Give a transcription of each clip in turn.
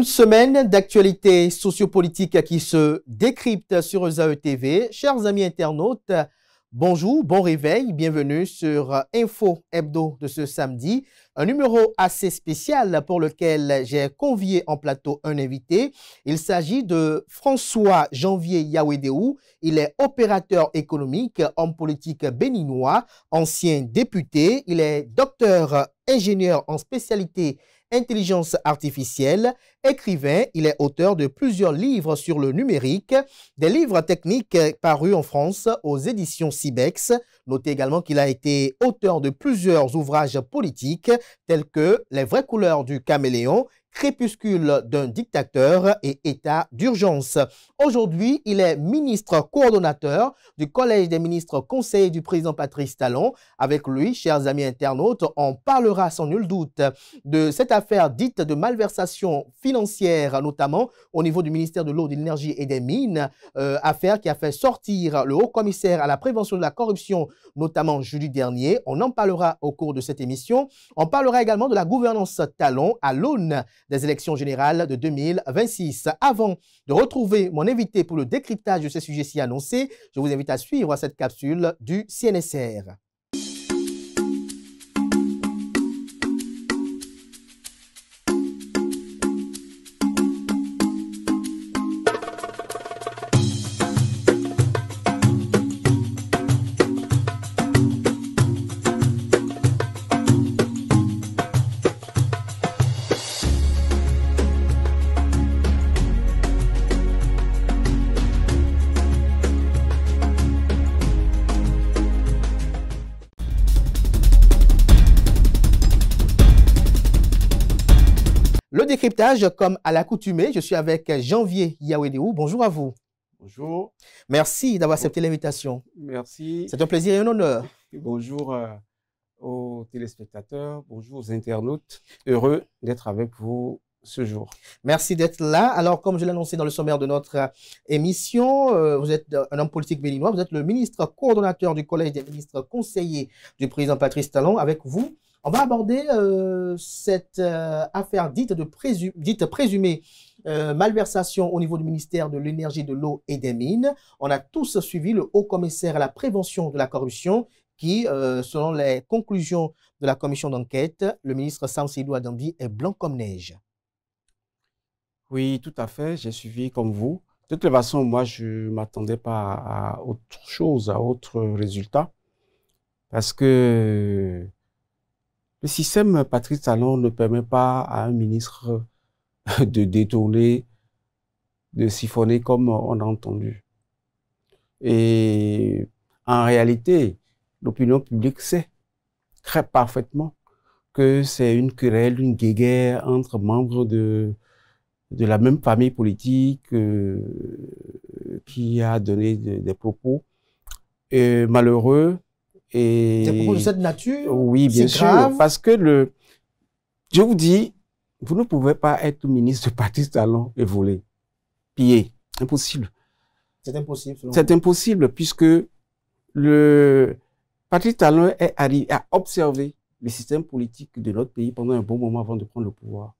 Une semaine d'actualité sociopolitique qui se décrypte sur ESAE TV. Chers amis internautes, bonjour, bon réveil, bienvenue sur Info Hebdo de ce samedi. Un numéro assez spécial pour lequel j'ai convié en plateau un invité. Il s'agit de François Janvier Yawédéou. Il est opérateur économique, homme politique béninois, ancien député. Il est docteur ingénieur en spécialité intelligence artificielle, écrivain, il est auteur de plusieurs livres sur le numérique, des livres techniques parus en France aux éditions Cibex. Notez également qu'il a été auteur de plusieurs ouvrages politiques tels que Les vraies couleurs du caméléon, Crépuscule d'un dictateur et État d'urgence. Aujourd'hui, il est ministre coordonnateur du Collège des ministres conseillers du président Patrice Talon. Avec lui, chers amis internautes, on parlera sans nul doute de cette affaire dite de malversation financière, notamment au niveau du ministère de l'Eau, de l'Énergie et des Mines, affaire qui a fait sortir le haut-commissaire à la prévention de la corruption, notamment jeudi dernier. On en parlera au cours de cette émission. On parlera également de la gouvernance Talon à l'aune des élections générales de 2026. Avant de retrouver mon invité pour le décryptage de ces sujets si annoncés, je vous invite à suivre cette capsule du CNSR. Le décryptage, comme à l'accoutumée, je suis avec Janvier Yawédéou. Bonjour à vous. Bonjour. Merci d'avoir accepté l'invitation. Merci. C'est un plaisir et un honneur. Bonjour aux téléspectateurs, bonjour aux internautes. Heureux d'être avec vous ce jour. Merci d'être là. Alors, comme je l'ai annoncé dans le sommaire de notre émission, vous êtes un homme politique béninois, vous êtes le ministre coordonnateur du Collège des ministres conseillers du président Patrice Talon. Avec vous, on va aborder cette affaire dite présumée malversation au niveau du ministère de l'Énergie, de l'Eau et des Mines. On a tous suivi le haut-commissaire à la prévention de la corruption qui, selon les conclusions de la commission d'enquête, le ministre Samseydou Adambi est blanc comme neige. Oui, tout à fait. J'ai suivi comme vous. De toute façon, moi, je ne m'attendais pas à autre chose, à autre résultat. Parce que le système Patrice Talon ne permet pas à un ministre de détourner, de siphonner comme on a entendu. Et en réalité, l'opinion publique sait très parfaitement que c'est une querelle, une guéguerre entre membres de la même famille politique qui a donné des propos malheureux. Et des propos de cette nature? Oui, bien sûr. Grave. Parce que je vous dis, vous ne pouvez pas être ministre de Patrice Talon et voler, piller. Impossible. C'est impossible. C'est impossible puisque Patrice Talon est arrivé à observer le système politique de notre pays pendant un bon moment avant de prendre le pouvoir.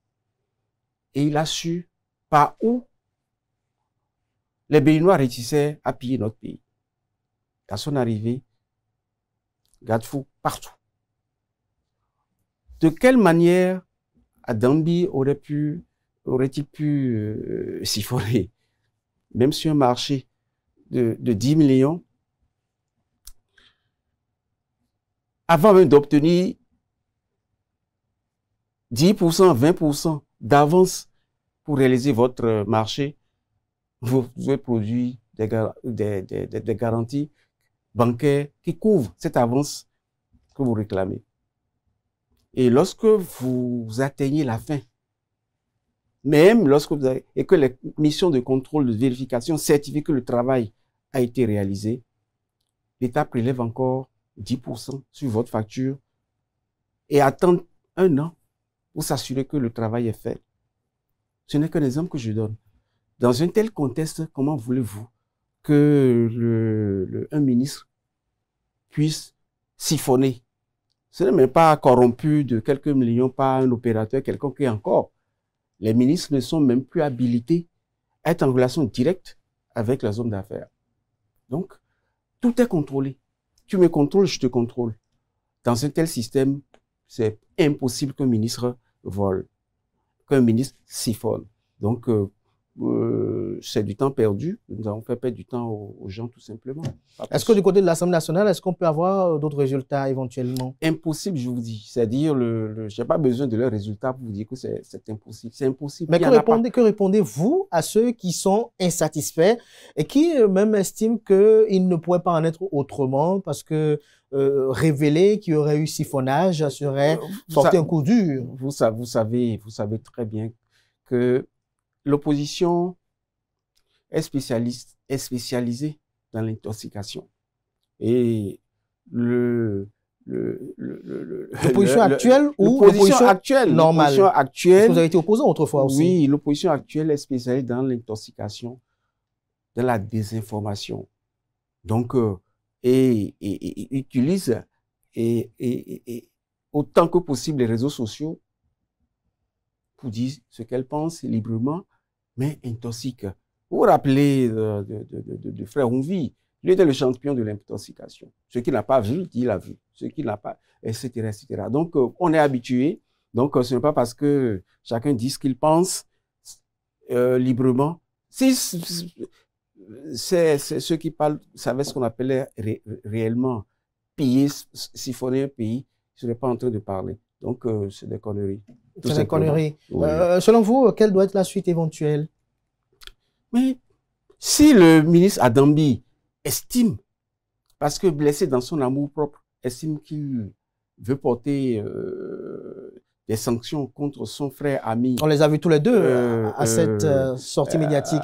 Et il a su par où les Béninois réussissaient à piller notre pays. À son arrivée, garde-fou partout. De quelle manière Adambi aurait-il pu siphonner, même sur un marché de 10 millions, avant même d'obtenir 10%, 20% d'avance pour réaliser votre marché, vous devez produire des garanties bancaires qui couvrent cette avance que vous réclamez. Et lorsque vous atteignez la fin, même lorsque vous avez, et que les missions de contrôle, de vérification certifient que le travail a été réalisé, l'État prélève encore 10% sur votre facture et attend un an pour s'assurer que le travail est fait. Ce n'est qu'un exemple que je donne. Dans un tel contexte, comment voulez-vous que un ministre puisse siphonner? Ce n'est même pas corrompu de quelques millions par un opérateur quelconque et encore. Les ministres ne sont même plus habilités à être en relation directe avec les hommes d'affaires. Donc, tout est contrôlé. Tu me contrôles, je te contrôle. Dans un tel système, c'est impossible qu'un ministre vole, qu'un ministre siphonne. Donc, c'est du temps perdu. Nous avons fait perdre du temps aux gens, tout simplement. Est-ce que du côté de l'Assemblée nationale, est-ce qu'on peut avoir d'autres résultats éventuellement? Impossible, je vous dis. C'est-à-dire, je n'ai pas besoin de leurs résultats pour vous dire que c'est impossible. C'est impossible. Mais que répondez-vous à ceux qui sont insatisfaits et qui même estiment qu'il ne pourrait pas en être autrement parce que révéler qu'il y aurait eu siphonnage serait porter un coup dur? Vous savez très bien que l'opposition est spécialisée dans l'intoxication. Et l'opposition actuelle ou l'opposition actuelle normale? Est-ce que vous avez été opposant autrefois aussi? Oui, l'opposition actuelle est spécialisée dans l'intoxication, dans la désinformation. Donc, et utilise autant que possible les réseaux sociaux pour dire ce qu'elle pense librement, mais intoxique. Vous vous rappelez de frère Onvi, il était le champion de l'intoxication. Ce qu'il n'a pas vu, il a vu. Ce qu'il n'a pas, etc., etc. Donc, on est habitué. Donc, ce n'est pas parce que chacun dit ce qu'il pense librement. Si c'est ceux qui parlent, savaient ce qu'on appelait réellement piller, siphonner un pays, je ne serais pas en train de parler. Donc, c'est des conneries. C'est des conneries. Oui. Selon vous, quelle doit être la suite éventuelle? Mais si le ministre Adambi estime, parce que blessé dans son amour-propre, estime qu'il veut porter des sanctions contre son frère ami. On les a vus tous les deux à cette sortie médiatique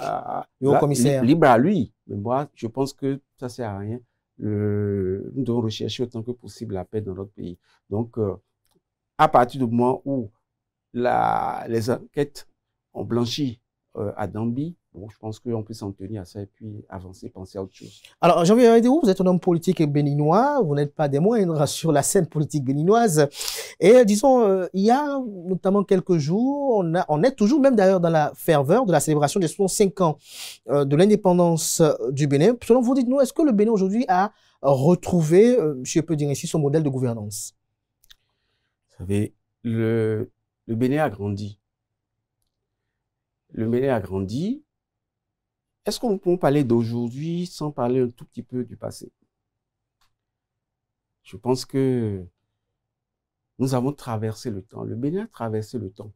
du haut-commissaire. Libre à lui. Mais moi, je pense que ça ne sert à rien. Nous devons rechercher autant que possible la paix dans notre pays. Donc, à partir du moment où les enquêtes ont blanchi Adambi, bon, je pense qu'on peut s'en tenir à ça et puis avancer, penser à autre chose. Alors, Jean-Pierre Aïdéou, vous êtes un homme politique béninois, vous n'êtes pas des moindres sur la scène politique béninoise. Et disons, il y a notamment quelques jours, on est toujours même d'ailleurs dans la ferveur de la célébration des 65 ans de l'indépendance du Bénin. Selon vous, dites-nous, est-ce que le Bénin aujourd'hui a retrouvé, si je peux dire ainsi, son modèle de gouvernance? Vous savez, le Bénin a grandi. Le Bénin a grandi. Est-ce qu'on peut parler d'aujourd'hui sans parler un tout petit peu du passé? Je pense que nous avons traversé le temps. Le Bénin a traversé le temps.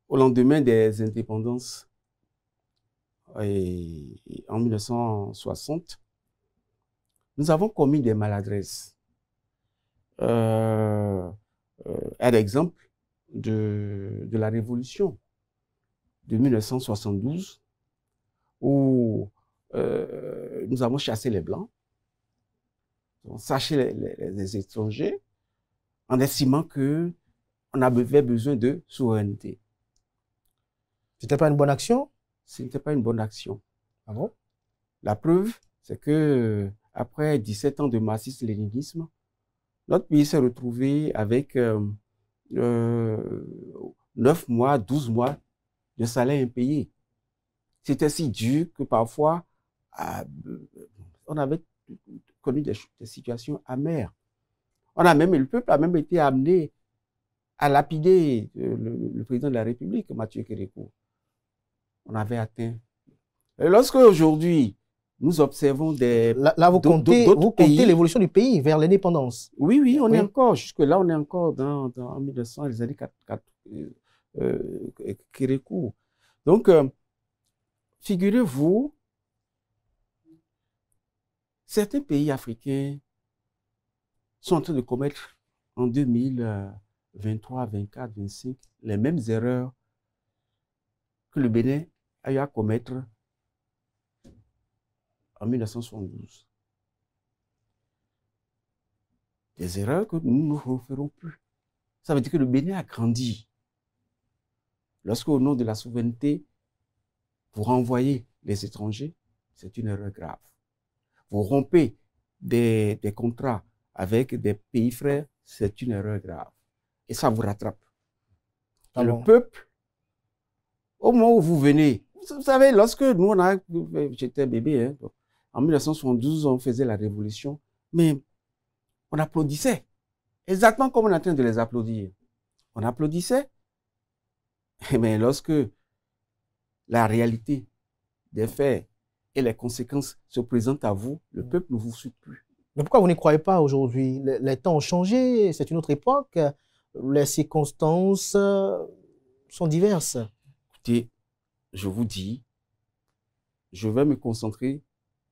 Au lendemain des indépendances, et en 1960, nous avons commis des maladresses. Un exemple de la révolution de 1972, où nous avons chassé les Blancs, nous avons chassé les étrangers, en estimant qu'on avait besoin de souveraineté. C'était pas une bonne action? Ce n'était pas une bonne action. Ah bon? La preuve, c'est que après 17 ans de marxisme-léninisme, notre pays s'est retrouvé avec 9 mois, 12 mois de salaire impayé. C'était si dur que parfois, on avait connu des situations amères. Le peuple a même été amené à lapider le président de la République, Mathieu Kérékou. On avait atteint. Et lorsque aujourd'hui, nous observons des... Là, vous comptez l'évolution du pays vers l'indépendance. Oui, oui, on est encore, jusque-là, on est encore dans 1900, les années 4 Kérékou. Donc, figurez-vous, certains pays africains sont en train de commettre en 2023, 24, 25 les mêmes erreurs que le Bénin a eu à commettre en 1972. Des erreurs que nous ne referons plus. Ça veut dire que le Bénin a grandi. Lorsque, au nom de la souveraineté, vous renvoyez les étrangers, c'est une erreur grave. Vous rompez des contrats avec des pays frères, c'est une erreur grave. Et ça vous rattrape. Le peuple Au moment où vous venez, vous savez, lorsque nous, j'étais bébé, hein, en 1972, on faisait la révolution, mais on applaudissait. Exactement comme on est en train de les applaudir. On applaudissait. Mais lorsque la réalité des faits et les conséquences se présentent à vous, le peuple ne vous suit plus. Mais pourquoi vous ne croyez pas aujourd'hui? Les temps ont changé, c'est une autre époque, les circonstances sont diverses. Écoutez, je vous dis, je vais me concentrer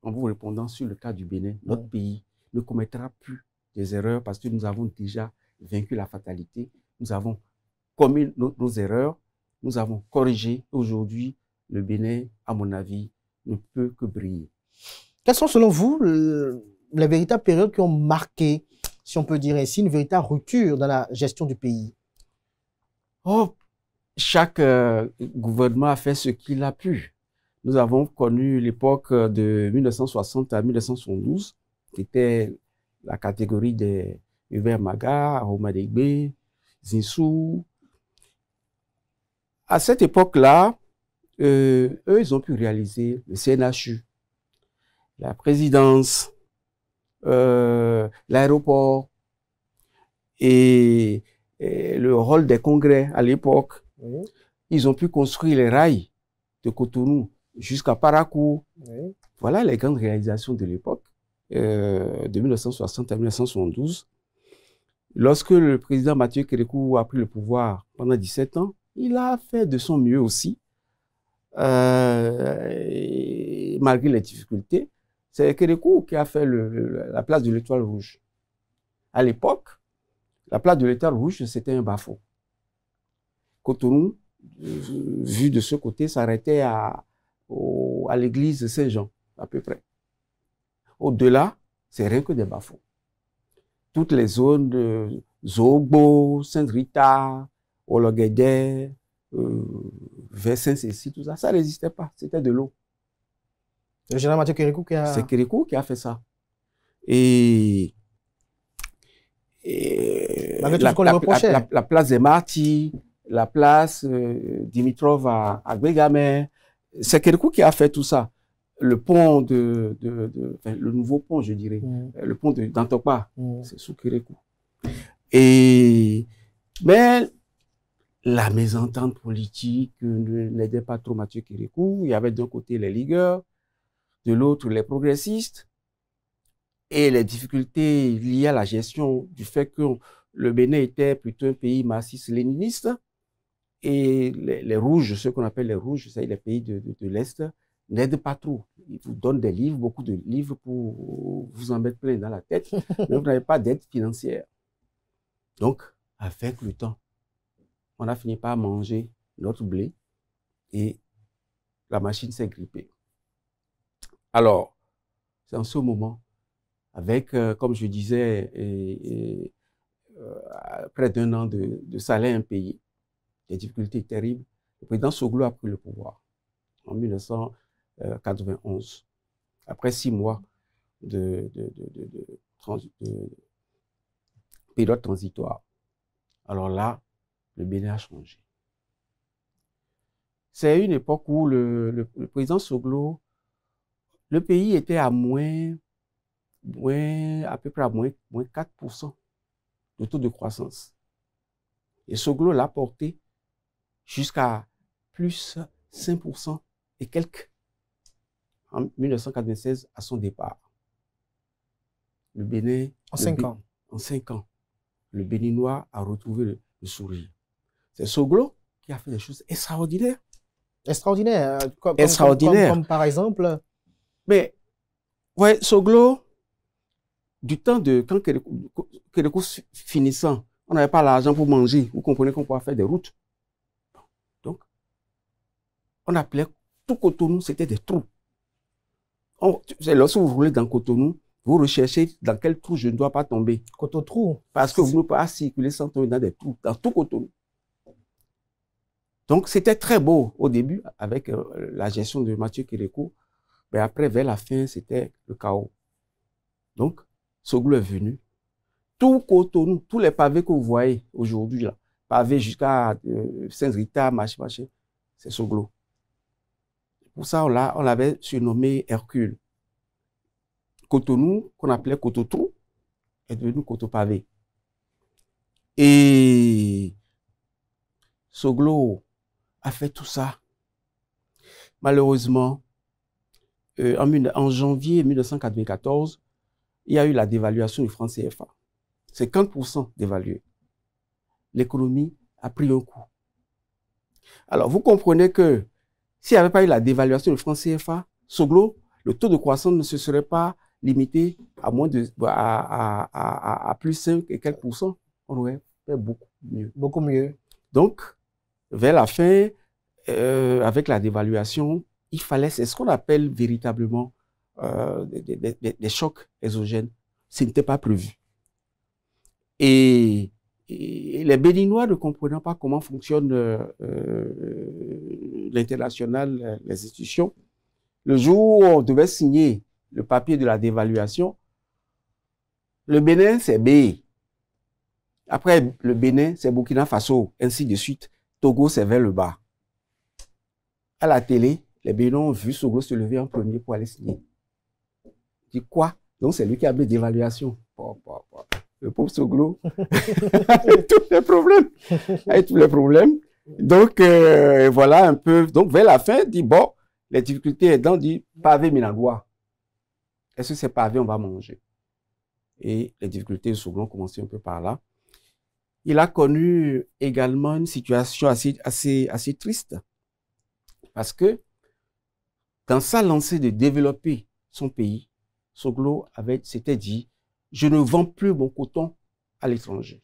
en vous répondant sur le cas du Bénin. Notre pays ne commettra plus des erreurs parce que nous avons déjà vaincu la fatalité. Nous avons commis nos erreurs, nous avons corrigé. Aujourd'hui, le Bénin, à mon avis, ne peut que briller. Quelles sont selon vous les véritables périodes qui ont marqué, si on peut dire ainsi, une véritable rupture dans la gestion du pays? Oh, chaque gouvernement a fait ce qu'il a pu. Nous avons connu l'époque de 1960 à 1972, qui était la catégorie des Hubert Maga, Aroma Degbe, Zinsou. À cette époque-là, eux, ils ont pu réaliser le CNHU, la présidence, l'aéroport et le rôle des congrès à l'époque. Oui. Ils ont pu construire les rails de Cotonou jusqu'à Parakou. Oui. Voilà les grandes réalisations de l'époque, de 1960 à 1972. Lorsque le président Mathieu Kérékou a pris le pouvoir pendant 17 ans, il a fait de son mieux aussi, malgré les difficultés. C'est Kérékou qui a fait la place de l'Étoile Rouge. À l'époque, la place de l'Étoile Rouge, c'était un bas-fond. Cotonou, vu de ce côté, s'arrêtait à l'église Saint-Jean, à peu près. Au-delà, c'est rien que des bas-fonds. Toutes les zones de Zogbo, Sainte-Rita, Ologuédé, vers Saint-Cécile, tout ça, ça n'existait pas. C'était de l'eau. Le général Mathieu Kérékou qui a... C'est Kérékou qui a fait ça. Et la place des Martyrs, la place Dimitrov à Bégamé, c'est Kérékou qui a fait tout ça. Le pont le nouveau pont, je dirais, le pont d'Antokpa, c'est sous Kérékou. Mais la mésentente politique n'aidait pas trop Mathieu Kérékou. Il y avait d'un côté les ligueurs, de l'autre les progressistes, et les difficultés liées à la gestion du fait que le Bénin était plutôt un pays marxiste-léniniste, et les rouges, ceux qu'on appelle les rouges, c'est les pays de l'Est, n'aident pas trop. Ils vous donnent des livres, beaucoup de livres pour vous en mettre plein dans la tête, mais vous n'avez pas d'aide financière. Donc, avec le temps, on a fini par manger notre blé et la machine s'est grippée. Alors, c'est en ce moment, avec, comme je disais, près d'un an de salaire impayé, des difficultés terribles, le président Soglo a pris le pouvoir en 1991, après 6 mois de période transitoire. Alors là, le Bénin a changé. C'est une époque où le président Soglo, le pays était à à peu près à moins 4% de taux de croissance. Et Soglo l'a porté jusqu'à plus 5% et quelques en 1996 à son départ. Le Bénin... En 5 ans. En 5 ans. Le Béninois a retrouvé le sourire. C'est Soglo qui a fait des choses extraordinaires. Extraordinaire. Extraordinaire. Comme par exemple... Mais, ouais, Soglo, du temps de quand Kérékou finissant, on n'avait pas l'argent pour manger. Vous comprenez qu'on pouvait faire des routes. Donc, on appelait tout Cotonou, c'était des trous. Lorsque vous roulez dans Cotonou, vous recherchez dans quel trou je ne dois pas tomber. Cotonou. Parce que vous ne pouvez pas circuler sans tomber dans des trous, dans tout Cotonou. Donc, c'était très beau au début avec la gestion de Mathieu Kérékou. Mais après, vers la fin, c'était le chaos. Donc, Soglo est venu. Tout Cotonou, tous les pavés que vous voyez aujourd'hui, là, pavés jusqu'à Saint-Rita, machin, c'est Soglo. Pour ça, on l'avait surnommé Hercule. Cotonou, qu'on appelait Cototrou, est devenu Cotopavé. Et Soglo a fait tout ça. Malheureusement, en janvier 1994, il y a eu la dévaluation du franc CFA. 50% dévalué. L'économie a pris un coup. Alors, vous comprenez que s'il n'y avait pas eu la dévaluation du franc CFA, Soglo, le taux de croissance ne se serait pas limité à moins de à plus 5 et quelques pourcents. On aurait fait beaucoup mieux. Beaucoup mieux. Donc, vers la fin, avec la dévaluation, il fallait, c'est ce qu'on appelle véritablement des chocs exogènes. Ce n'était pas prévu. Et les Béninois ne comprenant pas comment fonctionne l'international, les institutions, le jour où on devait signer le papier de la dévaluation, le Bénin, c'est B. Après, le Bénin, c'est Burkina Faso, ainsi de suite. Togo, c'est vers le bas. À la télé, les Béninois ont vu Soglo se lever en premier pour aller signer. Dit quoi? Donc, c'est lui qui a mis d'évaluation. Le pauvre Soglo, avec tous les problèmes. Avec tous les problèmes. Donc, voilà un peu. Donc, vers la fin, dit bon, les difficultés aidant, dit pavé Minagua. Est-ce que c'est pavé, on va manger? Et les difficultés de Soglo ont commencé un peu par là. Il a connu également une situation assez triste. Parce que, dans sa lancée de développer son pays, Soglo s'était dit, je ne vends plus mon coton à l'étranger.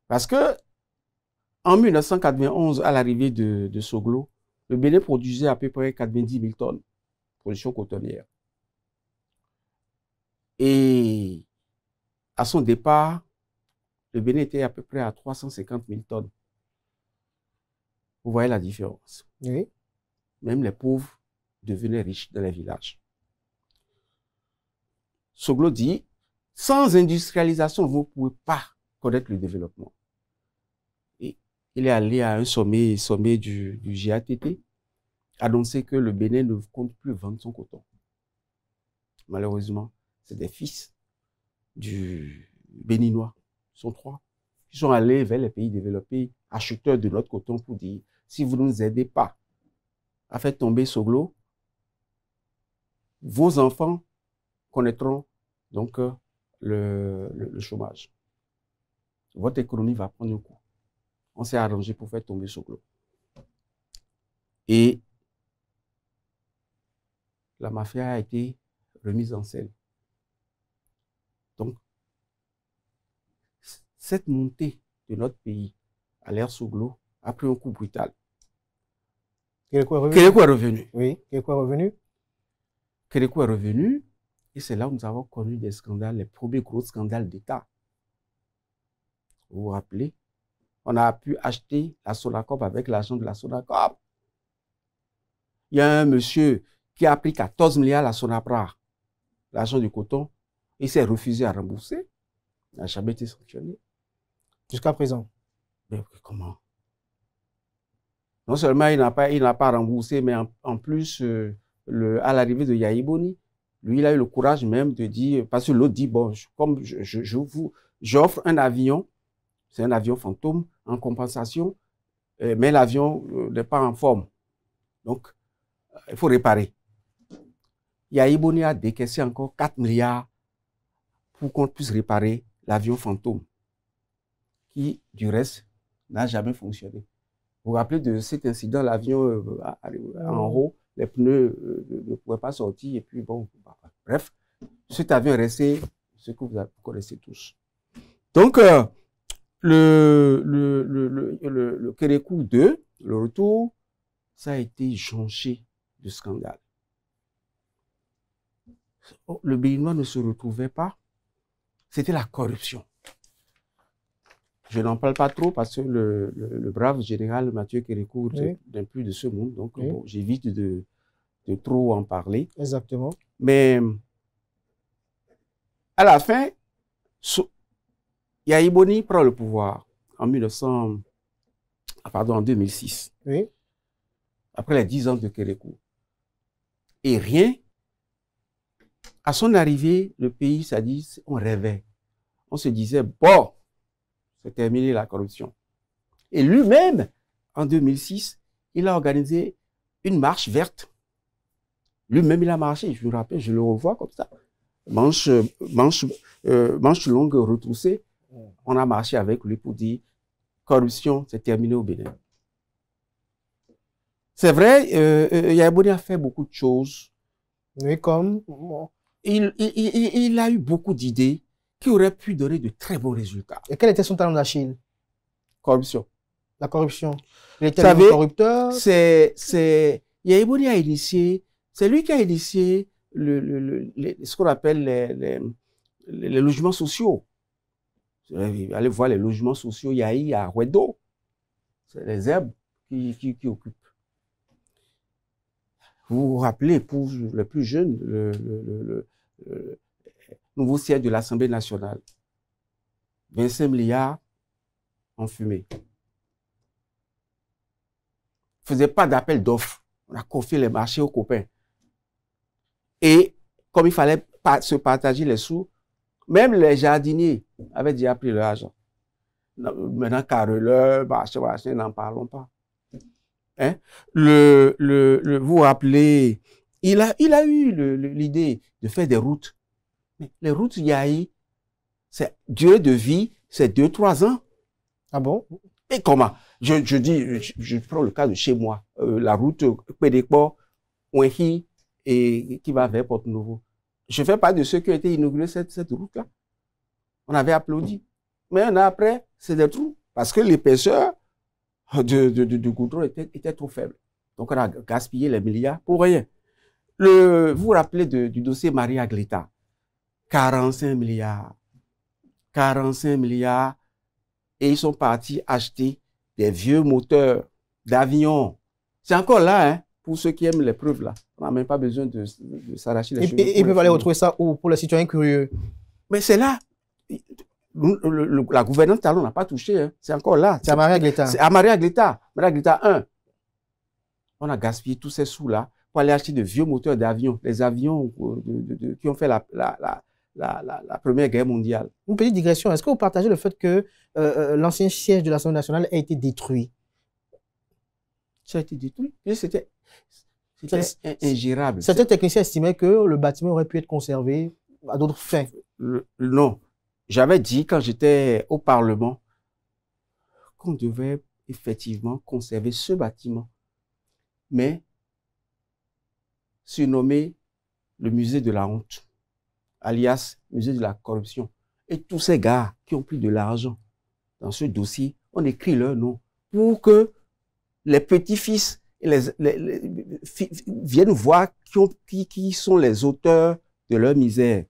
Parce que, en 1991, à l'arrivée de Soglo, le Bénin produisait à peu près 90 000 tonnes, production cotonnière. Et à son départ, le Bénin était à peu près à 350 000 tonnes. Vous voyez la différence. Oui. Même les pauvres devenaient riches dans les villages. Soglo dit, sans industrialisation, vous ne pouvez pas connaître le développement. Et il est allé à un sommet du GATT, annoncer que le Bénin ne compte plus vendre son coton. Malheureusement, c'est des fils du Béninois, ils sont 3, qui sont allés vers les pays développés, acheteurs de notre coton, pour dire, si vous ne nous aidez pas à faire tomber Soglo, vos enfants connaîtront donc le chômage. Votre économie va prendre un coup. On s'est arrangé pour faire tomber Soglo. Et la mafia a été remise en scène. Donc, cette montée de notre pays à l'ère Soglo a pris un coup brutal. Kérékou est revenu. Oui, Kérékou est revenu. Kérékou est revenu. Et c'est là où nous avons connu des scandales, les premiers gros scandales d'État. Vous vous rappelez? On a pu acheter la Sonacop avec l'argent de la Sonacop. Il y a un monsieur qui a pris 14 milliards à la Sonapra, l'argent du coton. Il s'est refusé à rembourser. Il n'a jamais été sanctionné. Jusqu'à présent. Mais comment? Non seulement il n'a pas remboursé, mais en plus, à l'arrivée de Yahi Boni, lui, il a eu le courage même de dire, parce que l'autre dit, bon, comme j'offre un avion, c'est un avion fantôme, en compensation, mais l'avion n'est pas en forme. Donc, il faut réparer. Yahi Boni a décaissé encore 4 milliards pour qu'on puisse réparer l'avion fantôme, qui, du reste, n'a jamais fonctionné. Vous vous rappelez de cet incident, l'avion en haut, les pneus ne pouvaient pas sortir, et puis bon, bref, cet avion est resté, ce que vous connaissez tous. Donc, le Kérékou 2, le retour, ça a été jonché de scandales. Le Béninois ne se retrouvait pas, c'était la corruption. Je n'en parle pas trop parce que le brave général Mathieu Kérékou n'est plus de ce monde, donc bon, j'évite de trop en parler. Exactement. Mais à la fin, Yahi Boni prend le pouvoir en 2006. Oui. après les 10 ans de Kérékou. Et rien. À son arrivée, le pays, ça dit, on rêvait. On se disait, bon, c'est terminé la corruption. Et lui-même, en 2006, il a organisé une marche verte. Lui-même, il a marché, je me rappelle, je le revois comme ça. Manche longue retroussée. On a marché avec lui pour dire, corruption, c'est terminé au Bénin. C'est vrai, Yaya Boni a fait beaucoup de choses. Oui, comme... Il a eu beaucoup d'idées qui auraient pu donner de très bons résultats. Et quel était son talent d'Achille? Corruption. La corruption. Il était un corrupteur. Yaya Boni a initié, c'est lui qui a initié ce qu'on appelle les logements sociaux. Allez voir les logements sociaux Yahi à Ouedo. C'est les herbes qui occupent. Vous vous rappelez, pour les plus jeunes, le nouveau siège de l'Assemblée nationale. 25 milliards en fumée. Il ne faisait pas d'appel d'offres. On a confié les marchés aux copains. Et comme il fallait se partager les sous, même les jardiniers avaient déjà pris leur argent. Maintenant, carreleur, marché, n'en parlons pas. Hein? Vous vous rappelez, il a eu l'idée de faire des routes. Mais les routes Yahi, c'est durée de vie, c'est 2-3 ans. Ah bon? Et comment? Je prends le cas de chez moi, la route Pédéco, Ouéhi, et qui va vers Porto-Novo. Je fais pas de ceux qui ont été inaugurés cette route-là. On avait applaudi. Mais un an après, c'est des trous. Parce que l'épaisseur de goudron était trop faible. Donc on a gaspillé les milliards pour rien. Vous vous rappelez du dossier Maria Glita? 45 milliards. 45 milliards. Et ils sont partis acheter des vieux moteurs d'avion. C'est encore là, hein, pour ceux qui aiment les preuves là. On n'a même pas besoin de s'arracher les cheveux. Et ils peuvent aller retrouver ça où pour les citoyens curieux? Mais c'est là. La gouvernance Talon n'a pas touché. Hein. C'est encore là. C'est à Maria Glita. C'est à Maria Glita. Maria Glita 1. On a gaspillé tous ces sous-là pour aller acheter de vieux moteurs d'avion. Les avions qui ont fait la Première Guerre mondiale. Une petite digression. Est-ce que vous partagez le fait que l'ancien siège de l'Assemblée nationale a été détruit? Ça a été détruit. C'était ingérable. Certains techniciens estimaient que le bâtiment aurait pu être conservé à d'autres fins. Non. J'avais dit quand j'étais au Parlement qu'on devait effectivement conserver ce bâtiment, mais surnommé le musée de la honte, alias musée de la corruption. Et tous ces gars qui ont pris de l'argent dans ce dossier, on écrit leur nom pour que les petits-fils viennent voir qui sont les auteurs de leur misère.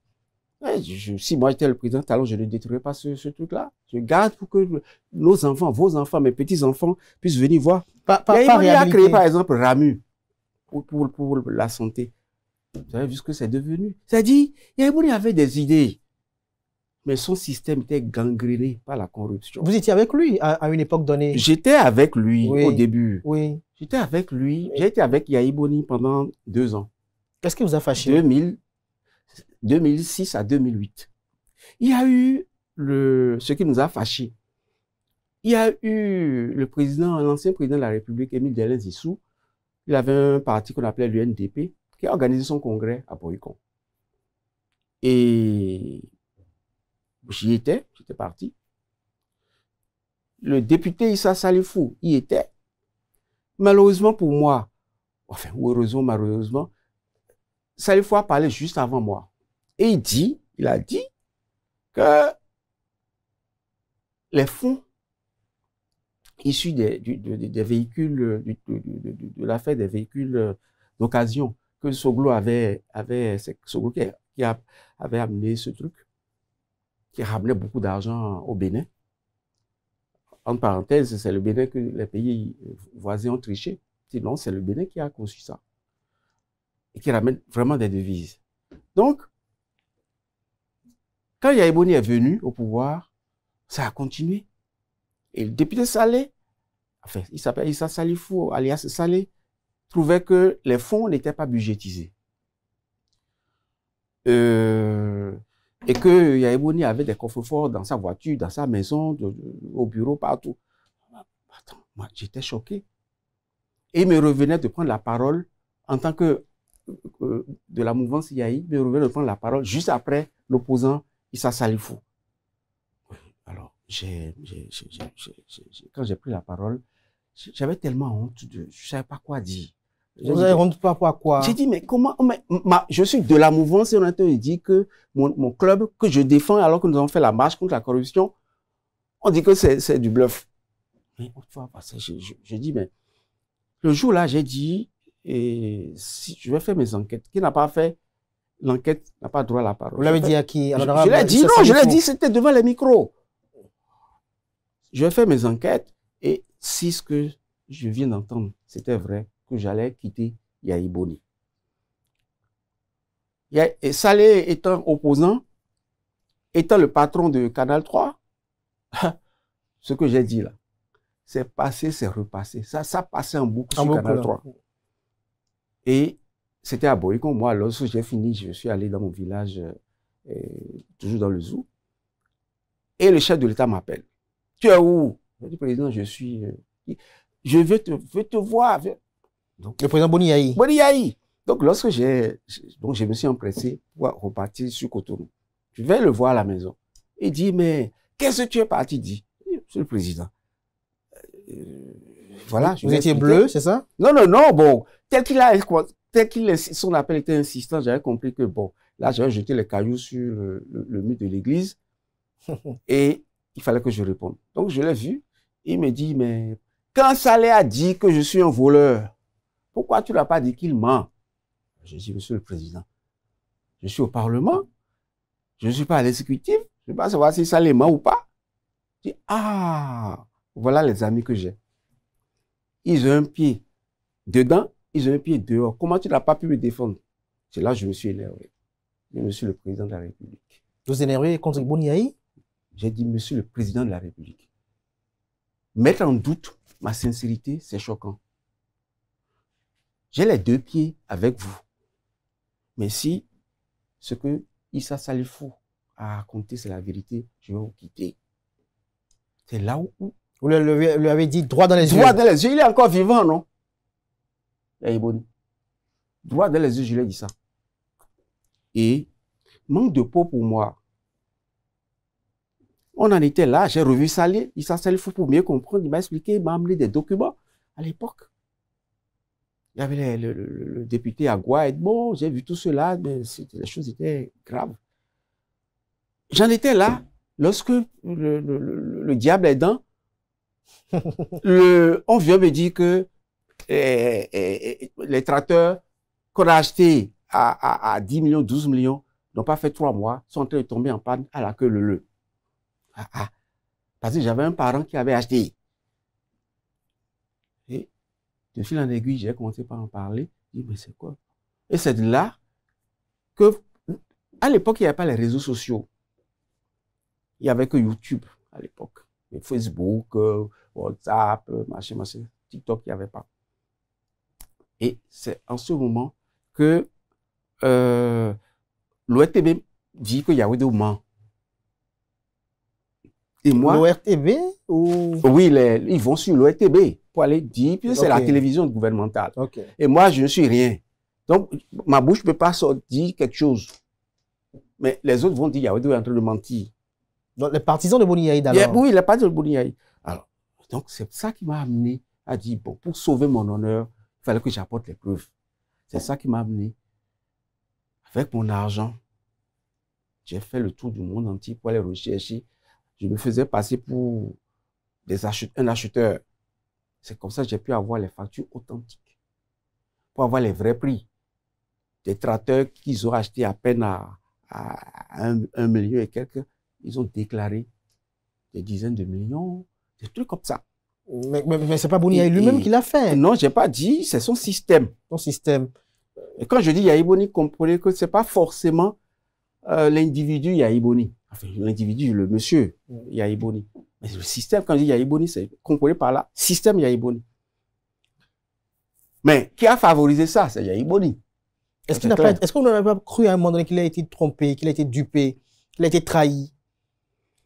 Si moi j'étais le président, alors je ne détruirais pas ce truc-là. Je garde pour que nos enfants, vos enfants, mes petits-enfants puissent venir voir. Il a créé par exemple RAMU pour la santé. Vous avez vu ce que c'est devenu? C'est-à-dire, il avait des idées, mais son système était gangréné par la corruption. Vous étiez avec lui à une époque donnée? J'étais avec lui au début. Oui. J'étais avec lui. J'ai été avec Yaya Boni pendant 2 ans. Qu'est-ce qui vous a fâché? 2006 à 2008. Il y a eu ce qui nous a fâchés. Il y a eu l'ancien président de la République, Émile Delin Zissou. Il avait un parti qu'on appelait l'UNDP, qui a organisé son congrès à Boycon. Et j'étais parti. Le député Issa Salifou y était. Malheureusement pour moi, enfin, ou heureusement, malheureusement, Salifou a parlé juste avant moi. Et il a dit que les fonds issus des véhicules, de l'affaire des véhicules d'occasion que Soglo c'est Soglo qui avait amené ce truc, qui ramenait beaucoup d'argent au Bénin. En parenthèse, c'est le Bénin que les pays voisins ont triché. Sinon, c'est le Bénin qui a conçu ça. Et qui ramène vraiment des devises. Donc, quand Yaya Boni est venu au pouvoir, ça a continué. Et le député Salé, enfin, il s'appelle Issa Salifou, alias Salé, trouvait que les fonds n'étaient pas budgétisés. Et que Yaya Boni avait des coffres-forts dans sa voiture, dans sa maison, au bureau, partout. Attends, moi, j'étais choqué. Et il me revenait de prendre la parole en tant que de la mouvance IAI, il me revenait de prendre la parole juste après l'opposant Issa Salifou. Alors, quand j'ai pris la parole, j'avais tellement honte, je ne savais pas quoi dire. Vous n'avez honte pas quoi? J'ai dit, mais comment, je suis de la mouvance et on a dit que mon club que je défends alors que nous avons fait la marche contre la corruption, on dit que c'est du bluff. Mais je dis, mais le jour-là, j'ai dit, si je vais faire mes enquêtes. Qui n'a pas fait l'enquête n'a pas droit à la parole. Vous l'avez dit à qui? Je l'ai dit, non, je l'ai dit, c'était devant les micros. Je vais faire mes enquêtes et si ce que je viens d'entendre, c'était vrai, que j'allais quitter Yaya Boni. Et Saleh étant opposant, étant le patron de Canal 3, ce que j'ai dit là, c'est passé, c'est repassé. Ça passait en boucle sur Canal 3. Et c'était à Boycon. Moi, lorsque j'ai fini, je suis allé dans mon village, toujours dans le zoo. Et le chef de l'État m'appelle. Tu es où? Je dis, président, je suis... je veux te voir. Donc, le président Boni Yayi. Boni Yayi. Donc, lorsque je me suis empressé pour repartir sur Cotonou. Je vais le voir à la maison. Il dit, mais qu'est-ce que tu es parti dire? Monsieur le président. Voilà. Vous étiez bleu, c'est ça? Non, non, non. Bon, tel qu'il son appel était insistant, j'avais compris que bon, là, j'avais jeté les cailloux sur le mur de l'église et il fallait que je réponde. Donc, je l'ai vu. Il me dit, mais quand Saleh a dit que je suis un voleur, pourquoi tu n'as pas dit qu'il ment? Je dis, monsieur le président, je suis au Parlement, je ne suis pas à l'exécutif, je ne sais pas savoir si Saleh ment ou pas. Je dis, ah, voilà les amis que j'ai. Ils ont un pied dedans, ils ont un pied dehors. Comment tu n'as pas pu me défendre? C'est là que je me suis énervé. Mais monsieur le président de la République. Vous énervez contre Boni Yayi? J'ai dit, monsieur le président de la République. Mettre en doute ma sincérité, c'est choquant. J'ai les deux pieds avec vous. Mais si ce que Issa Salifou a raconté, c'est la vérité, je vais vous quitter. C'est là où... Vous lui avez dit droit dans les yeux. Droit dans les yeux. Il est encore vivant, non? Yaya Boni. Droit dans les yeux, je lui ai dit ça. Et manque de peau pour moi. On en était là, j'ai revu Saleh, Issa Salifou pour mieux comprendre. Il m'a expliqué, il m'a amené des documents à l'époque. Il y avait le député Agua Edmond, j'ai vu tout cela, mais les choses étaient graves. J'en étais là, lorsque le diable est dans, on vient me dire que les tracteurs qu'on a achetés à 10 millions, 12 millions, n'ont pas fait 3 mois, sont en train de tomber en panne à la queue leu-leu. Parce que j'avais un parent qui avait acheté. Et de fil en aiguille, j'ai commencé par en parler. Je dis, mais c'est quoi? Et c'est de là que, à l'époque, il n'y avait pas les réseaux sociaux. Il n'y avait que YouTube à l'époque. Facebook, WhatsApp, machin. TikTok, il n'y avait pas. Et c'est en ce moment que l'ORTB dit que Yaoundé ment. Et moi, l'ORTB ou... Oui, ils vont sur l'ORTB pour aller dire, puis c'est la télévision gouvernementale. Okay. Et moi, je ne suis rien. Donc, ma bouche ne peut pas dire quelque chose. Mais les autres vont dire, Yaoundé est en train de mentir. Donc, les partisans de Boni Yayi d'alors. Oui, les partisans de Boni Yayi. Alors, donc, c'est ça qui m'a amené à dire, bon, pour sauver mon honneur, il fallait que j'apporte les preuves. C'est ça qui m'a amené. Avec mon argent, j'ai fait le tour du monde entier pour aller rechercher. Je me faisais passer pour un acheteur. C'est comme ça que j'ai pu avoir les factures authentiques. Pour avoir les vrais prix. Des tracteurs qu'ils ont achetés à peine à 1 million et quelques, ils ont déclaré des dizaines de millions, des trucs comme ça. Mais c'est pas Boni Yayi lui-même qui l'a fait. Non, j'ai pas dit, c'est son système. Son système. Et quand je dis Yaya Boni, comprenez que c'est pas forcément l'individu Yaya Boni. Enfin, l'individu, le monsieur Yaya Boni. Mais le système, quand je dis Yaya Boni, c'est comprenez par là, système Yaya Boni. Mais qui a favorisé ça? C'est Yahi Boni. Est-ce qu'on n'a pas cru à un moment donné qu'il a été trompé, qu'il a été dupé, qu'il a été trahi?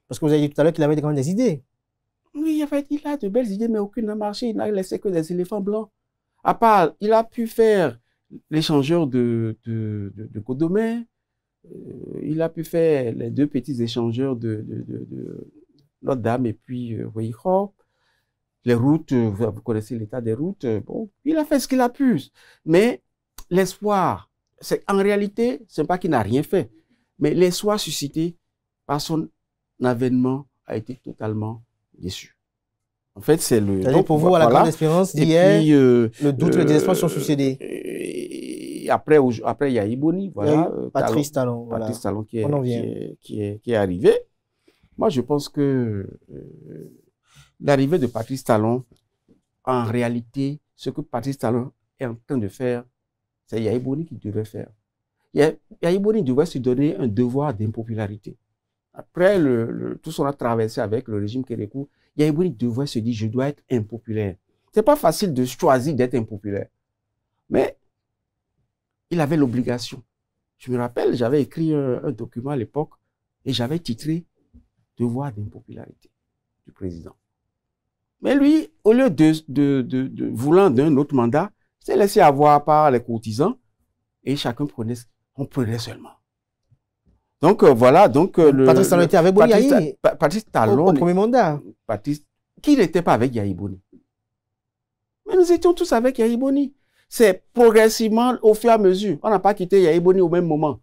Parce que vous avez dit tout à l'heure qu'il avait quand même des idées. Oui, il a de belles idées, mais aucune n'a marché. Il n'a laissé que des éléphants blancs. À part, il a pu faire l'échangeur de Codomé. Il a pu faire les 2 petits échangeurs de Notre-Dame et puis Weichop. Les routes, vous connaissez l'état des routes. Bon, il a fait ce qu'il a pu. Mais l'espoir, en réalité, ce n'est pas qu'il n'a rien fait. Mais l'espoir suscité par son avènement a été totalement déçu. En fait, c'est le... Donc, pour vous, à la grande espérance d'hier, le doute et le désespoir sont succédés. Et après, il y a Iboni, voilà. Patrice Talon. Patrice Talon qui est arrivé. Moi, je pense que l'arrivée de Patrice Talon, en réalité, ce que Patrice Talon est en train de faire, c'est Yahi Boni qui devait faire. Yahi Boni devait se donner un devoir d'impopularité. Après tout ce qu'on a traversé avec le régime Kérékou, Yahi Boni devait se dire, je dois être impopulaire. C'est pas facile de choisir d'être impopulaire. Mais il avait l'obligation. Je me rappelle, j'avais écrit un document à l'époque et j'avais titré « Devoir d'impopularité du président ». Mais lui, au lieu de voulant d'un autre mandat, il s'est laissé avoir par les courtisans et chacun prenait seulement. Donc voilà, donc Patrice Talon était avec Boni Yahi. Patrice Talon au premier mandat. Qui n'était pas avec Yahi Boni? Mais nous étions tous avec Yahi Boni. C'est progressivement au fur et à mesure. On n'a pas quitté Yahi Boni au même moment.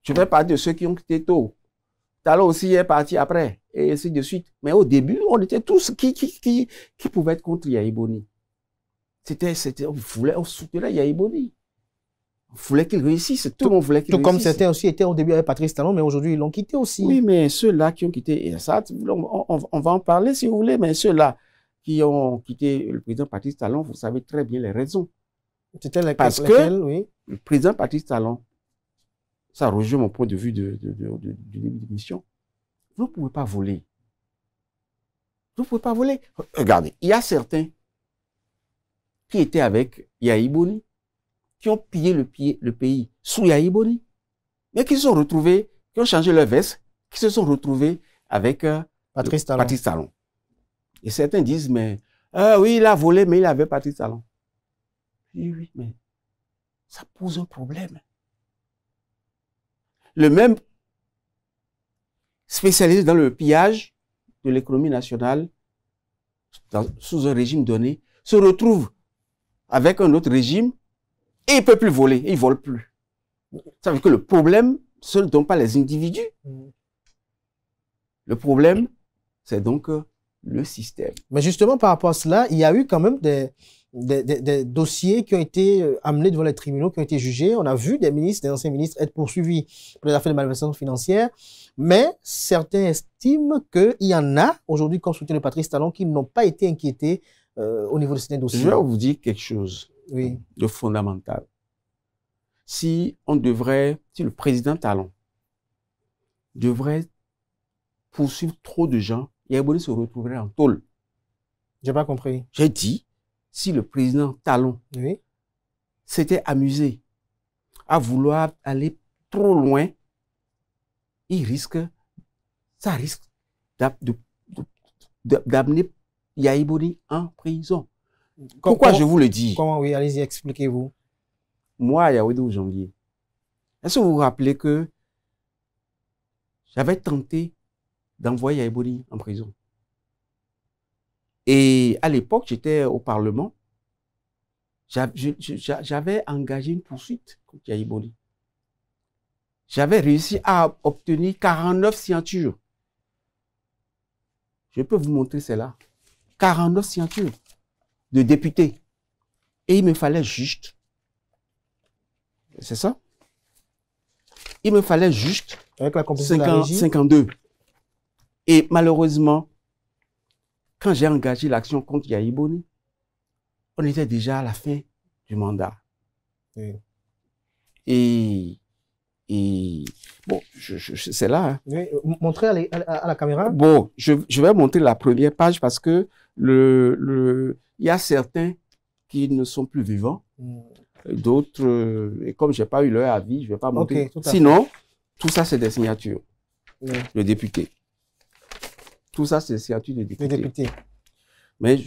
Je fais partie de ceux qui ont quitté tôt. Talon aussi est parti après, et ainsi de suite. Mais au début, on était tous qui pouvaient être contre Yahi Boni. On soutenait Yahi Boni. On voulait qu'il réussisse. Tout le monde voulait qu'il réussisse. Tout comme certains aussi étaient au début avec Patrice Talon, mais aujourd'hui, ils l'ont quitté aussi. Oui, mais ceux-là qui ont quitté, et ça, on va en parler si vous voulez, mais ceux-là qui ont quitté le président Patrice Talon, vous savez très bien les raisons. C'était parce que oui, le président Patrice Talon, ça rejoint mon point de vue du début de l'émission, vous ne pouvez pas voler. Vous ne pouvez pas voler. Regardez, il y a certains qui étaient avec Yahi Boni, qui ont pillé le pays sous Yahi Boni, mais qui se sont retrouvés, qui ont changé leur veste, qui se sont retrouvés avec Patrice Talon. Et certains disent, mais oui, il a volé, mais il avait Patrice Talon. Oui, mais ça pose un problème. Le même spécialisé dans le pillage de l'économie nationale sous un régime donné se retrouve avec un autre régime et il ne peut plus voler, il ne vole plus. Ça veut dire que le problème, ce ne sont pas les individus. Le problème, c'est donc le système. Mais justement, par rapport à cela, il y a eu quand même des dossiers qui ont été amenés devant les tribunaux, qui ont été jugés. On a vu des anciens ministres être poursuivis pour les affaires de malversation financière, mais certains estiment qu'il y en a aujourd'hui, comme soutien de Patrice Talon, qui n'ont pas été inquiétés au niveau de ces dossiers. Je vais vous dire quelque chose de fondamental. Si le président Talon devrait poursuivre trop de gens, Yahi Boni se retrouverait en tôle. J'ai pas compris. J'ai dit, si le président Talon s'était amusé à vouloir aller trop loin, ça risque d'amener Yahi Boni en prison. Pourquoi je vous le dis? Comment? Oui, allez-y, expliquez-vous. Moi, à Yaoundé au janvier, est-ce que vous vous rappelez que j'avais tenté d'envoyer Yahi Boni en prison? Et à l'époque, j'étais au Parlement. J'avais engagé une poursuite contre Yahi Boni. J'avais réussi à obtenir 49 signatures. Je peux vous montrer cela. 49 signatures de députés. Et il me fallait juste, c'est ça? Il me fallait juste avec la 52. Et malheureusement, quand j'ai engagé l'action contre Yahi Boni, on était déjà à la fin du mandat. Oui. Et bon, c'est là. Hein. Oui, montrez à la caméra. Bon, je vais montrer la première page parce que il y a certains qui ne sont plus vivants. D'autres, et comme je n'ai pas eu leur avis, je ne vais pas monter. Okay, sinon, tout ça, c'est des signatures de députés. Tout ça, c'est des signatures de députés. Mais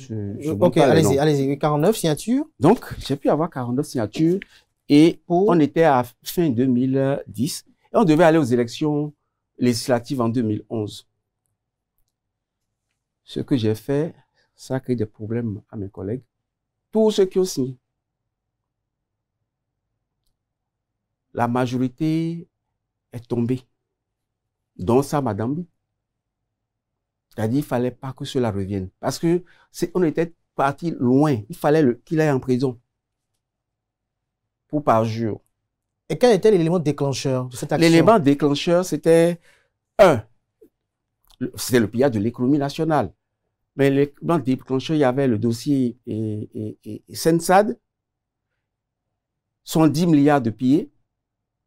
ok, allez-y, 49 signatures. Donc, j'ai pu avoir 49 signatures et on était à fin 2010 et on devait aller aux élections législatives en 2011. Ce que j'ai fait, ça a créé des problèmes à mes collègues. Tous ceux qui ont signé. La majorité est tombée. Dont ça, madame. C'est-à-dire qu'il ne fallait pas que cela revienne. Parce que on était parti loin. Il fallait qu'il aille en prison. Pour parjure. Et quel était l'élément déclencheur de cette action? L'élément déclencheur, c'était c'était le pillage de l'économie nationale. Mais l'élément déclencheur, il y avait le dossier Sensad, 110 milliards de pillés.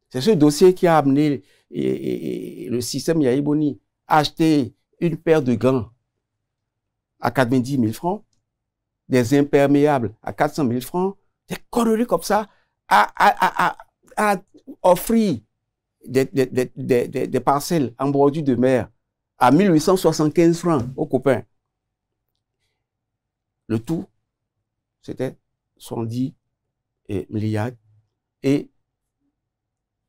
C'est ce dossier qui a amené le système Yaïboni à acheter une paire de gants à 90 000 francs, des imperméables à 400 000 francs, des conneries comme ça, à offrir des parcelles en bordure de mer à 1875 francs aux copains. Le tout, c'était 110 milliards. Et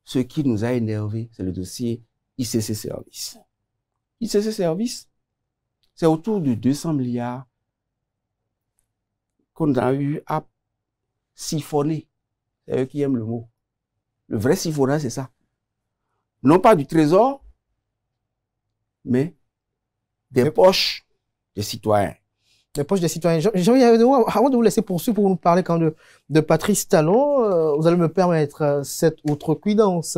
ce qui nous a énervé, c'est le dossier ICC Service. ICC Service, c'est autour de 200 milliards qu'on a eu à siphonner. C'est eux qui aiment le mot. Le vrai siphonnage, c'est ça. Non pas du trésor, mais des poches des citoyens. Les poches des citoyens. Avant de vous laisser poursuivre pour nous parler quand de Patrice Talon, vous allez me permettre cette outrecuidance.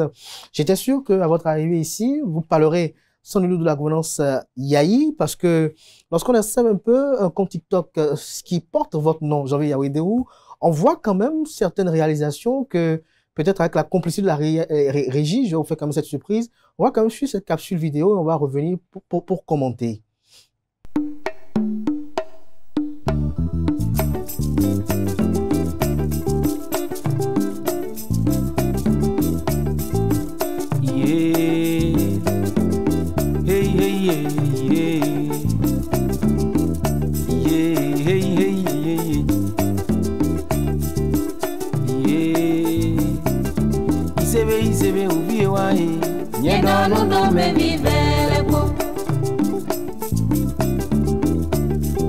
J'étais sûr qu'à votre arrivée ici, vous parlerez sans nul doute de la gouvernance Yahi, parce que lorsqu'on observe un peu un compte TikTok qui porte votre nom, Janvier Yawedéou, on voit quand même certaines réalisations que peut-être avec la complicité de la régie, je vais vous faire quand même cette surprise, on va quand même suivre cette capsule vidéo et on va revenir pour commenter.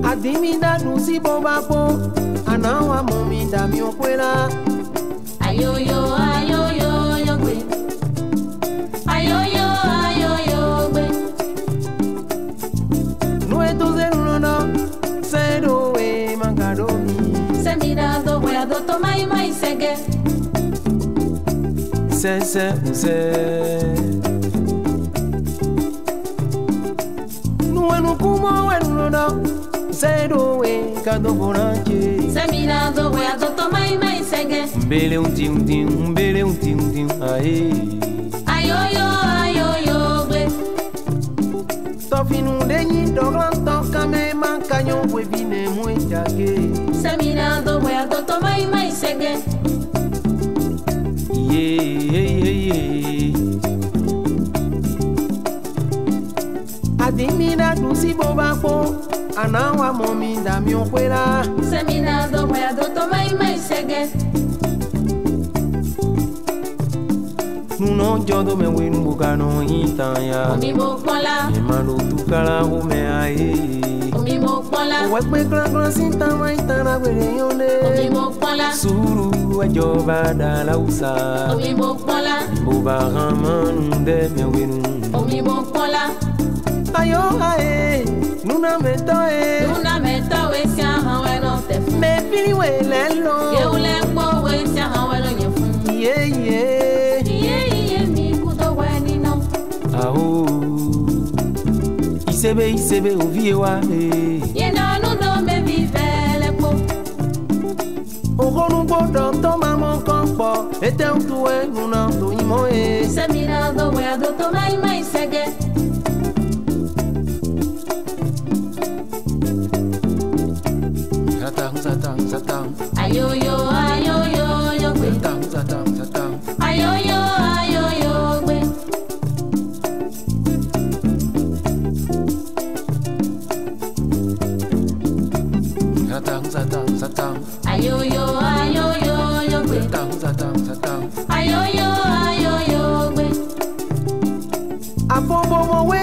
Adimida nusi bobapo anawa momida miokwela ayoyo ayoyo yogwe ayoyo ayoyo gwe nueto zeruno zero we mangadomi semira do wea do tomai mai sege se nuenu kumo weruno zero we kado bonanche semira we adoto mai sege mbele unti ae ayoyo we tofinu denyi doglan tokame mankanyo we bine muechage semira we adoto mai sege adimina dusi bobapo anawa mominda miokwela semina do wea do tomai sege nuno jodo me winu bugano hitanya omi bokola emalo tukala hume ae omi bokola wekpe klan sinta mai tana wele yone omi bokola suru ajoba dala usa omi bokola boba raman de me winu omi bokola ayo ae Nuna meto sia hawe no te fu. Me fili we lelo. Ye ule po we sia hawe no ye fu. Ye mi kudo we ni no. Aho. Isebe ovie wa he. Ye no me vive le po. Ogonu bodo to mamo kompo. Ete utuwe nuna to imo e. Se mirado we ado to mai sege. Zatang. Ayoyo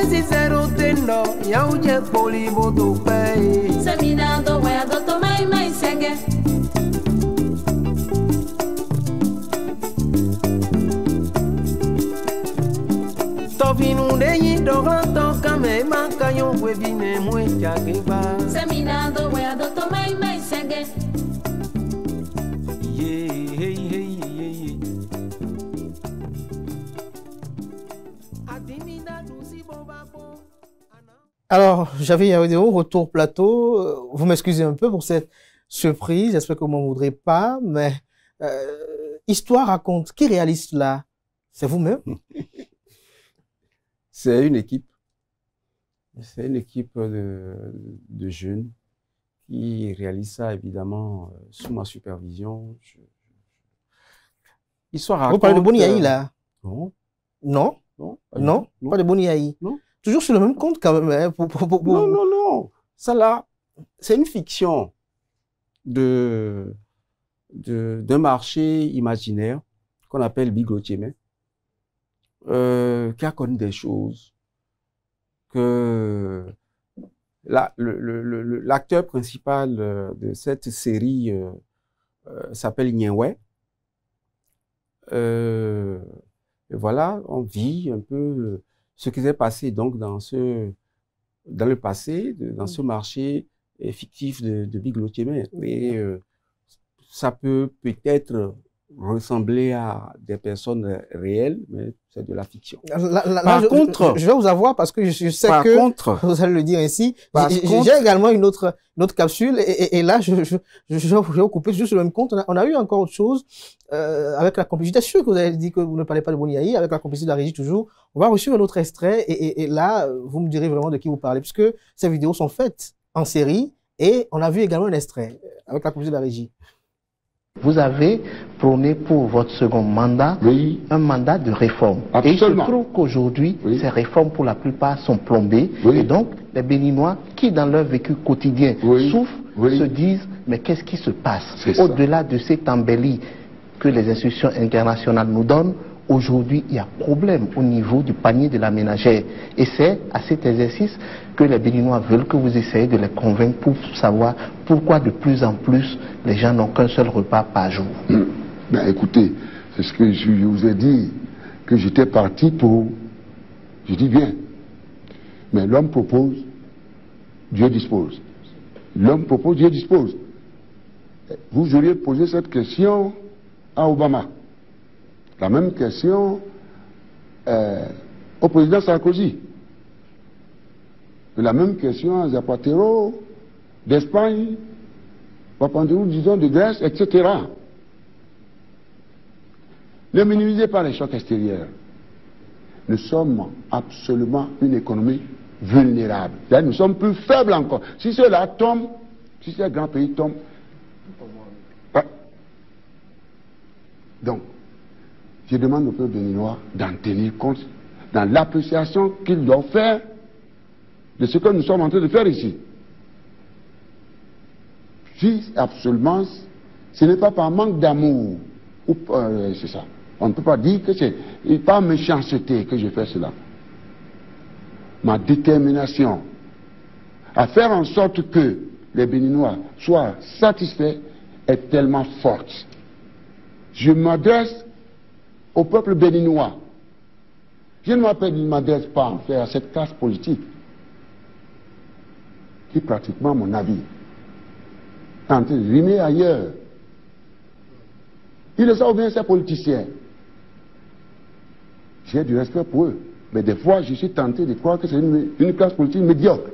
si zero tendo ya uje poli boto pe semina do we adoto mai senge to vinu de yi do to kame makanyo we bine mu jage ba semina do we adoto mai senge Alors, j'avais Yaoudéo, retour plateau. Vous m'excusez un peu pour cette surprise. J'espère que vous m'en voudrez pas. Mais Histoire raconte. Qui réalise cela? C'est vous-même? C'est une équipe. C'est une équipe de jeunes qui réalise ça, évidemment, sous ma supervision. Histoire raconte. Vous parlez de Boniaï, là? Non. Non? Non? Pas de Boniaï? Non. Toujours sur le même compte, quand même. Hein, Non. Ça, là, c'est une fiction d'un marché imaginaire qu'on appelle Bigotiémé, qui a connu des choses que l'acteur principal de cette série s'appelle Nyenwe. Et voilà, on vit un peu ce qui s'est passé donc dans le passé, dans ce marché fictif de Bigotiémé. Et ça peut peut-être ressembler à des personnes réelles, mais c'est de la fiction. Par contre, je vais vous avoir parce que je sais que vous allez le dire ainsi. J'ai également une autre capsule et là je vais vous couper juste le même compte. On a eu encore autre chose avec la complicité. Je suis sûr que vous avez dit que vous ne parlez pas de Boniaï, avec la complicité de la régie toujours. On va reçu un autre extrait et là vous me direz vraiment de qui vous parlez puisque ces vidéos sont faites en série et on a vu également un extrait avec la complicité de la régie. Vous avez prôné pour votre second mandat un mandat de réforme. Absolument. Et il se trouve qu'aujourd'hui, ces réformes pour la plupart sont plombées. Et donc, les Béninois qui dans leur vécu quotidien souffrent, se disent, mais qu'est-ce qui se passe? Au-delà de cette embellie que les institutions internationales nous donnent, aujourd'hui, il y a problème au niveau du panier de la ménagère. Et c'est à cet exercice que les Béninois veulent que vous essayez de les convaincre pour savoir pourquoi de plus en plus les gens n'ont qu'un seul repas par jour. Ben écoutez, c'est ce que je vous ai dit, que j'étais parti pour... Je dis bien, mais l'homme propose, Dieu dispose. L'homme propose, Dieu dispose. Vous auriez posé cette question à Obama. La même question au président Sarkozy. La même question à Zapatero d'Espagne, Papandreou, disons, de Grèce, etc. Ne minimisez pas les chocs extérieurs. Nous sommes absolument une économie vulnérable. Là, nous sommes plus faibles encore. Si ceux-là tombent, si ces grands pays tombent, donc, je demande au peuple béninois d'en tenir compte dans l'appréciation qu'ils doivent faire de ce que nous sommes en train de faire ici. Si absolument, ce n'est pas par manque d'amour, c'est ça. On ne peut pas dire que c'est par méchanceté que je fais cela. Ma détermination à faire en sorte que les Béninois soient satisfaits est tellement forte. Je m'adresse au peuple béninois. Je ne m'adresse pas en fait à cette classe politique qui pratiquement, à mon avis, est en train de rimer ailleurs. Ils le savent bien, ces politiciens. J'ai du respect pour eux, mais des fois je suis tenté de croire que c'est une classe politique médiocre.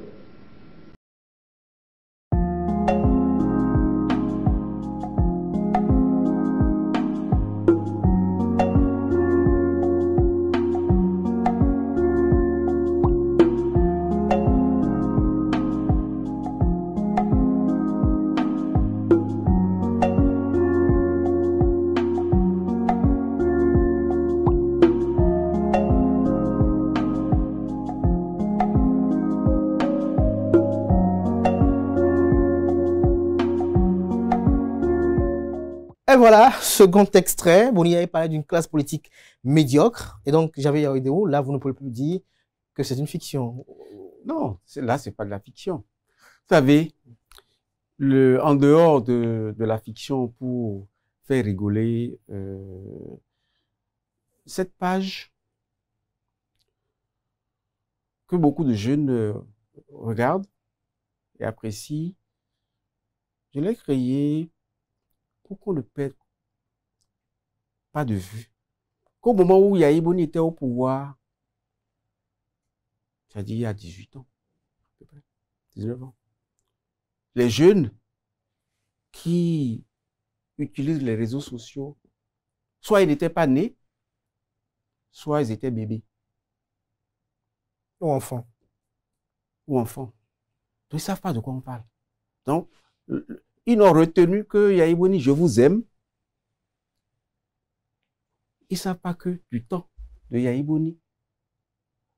Et voilà, second extrait. Boniaï parlait d'une classe politique médiocre. Et donc, j'avais Yaoudéo. Là, vous ne pouvez plus dire que c'est une fiction. Non, là, c'est pas de la fiction. Vous savez, en dehors de la fiction pour faire rigoler, cette page que beaucoup de jeunes regardent et apprécient, je l'ai créée pour qu'on ne perde pas de vue. Qu'au moment où Yahya Boni était au pouvoir, c'est-à-dire il y a 18 ans, à peu près, 19 ans, les jeunes qui utilisent les réseaux sociaux, soit ils n'étaient pas nés, soit ils étaient bébés. Ou enfants. Ou enfants. Donc, ils ne savent pas de quoi on parle. Donc, ils n'ont retenu que Yahya Boni, je vous aime. Ils ne savent pas que du temps de Yahya Boni,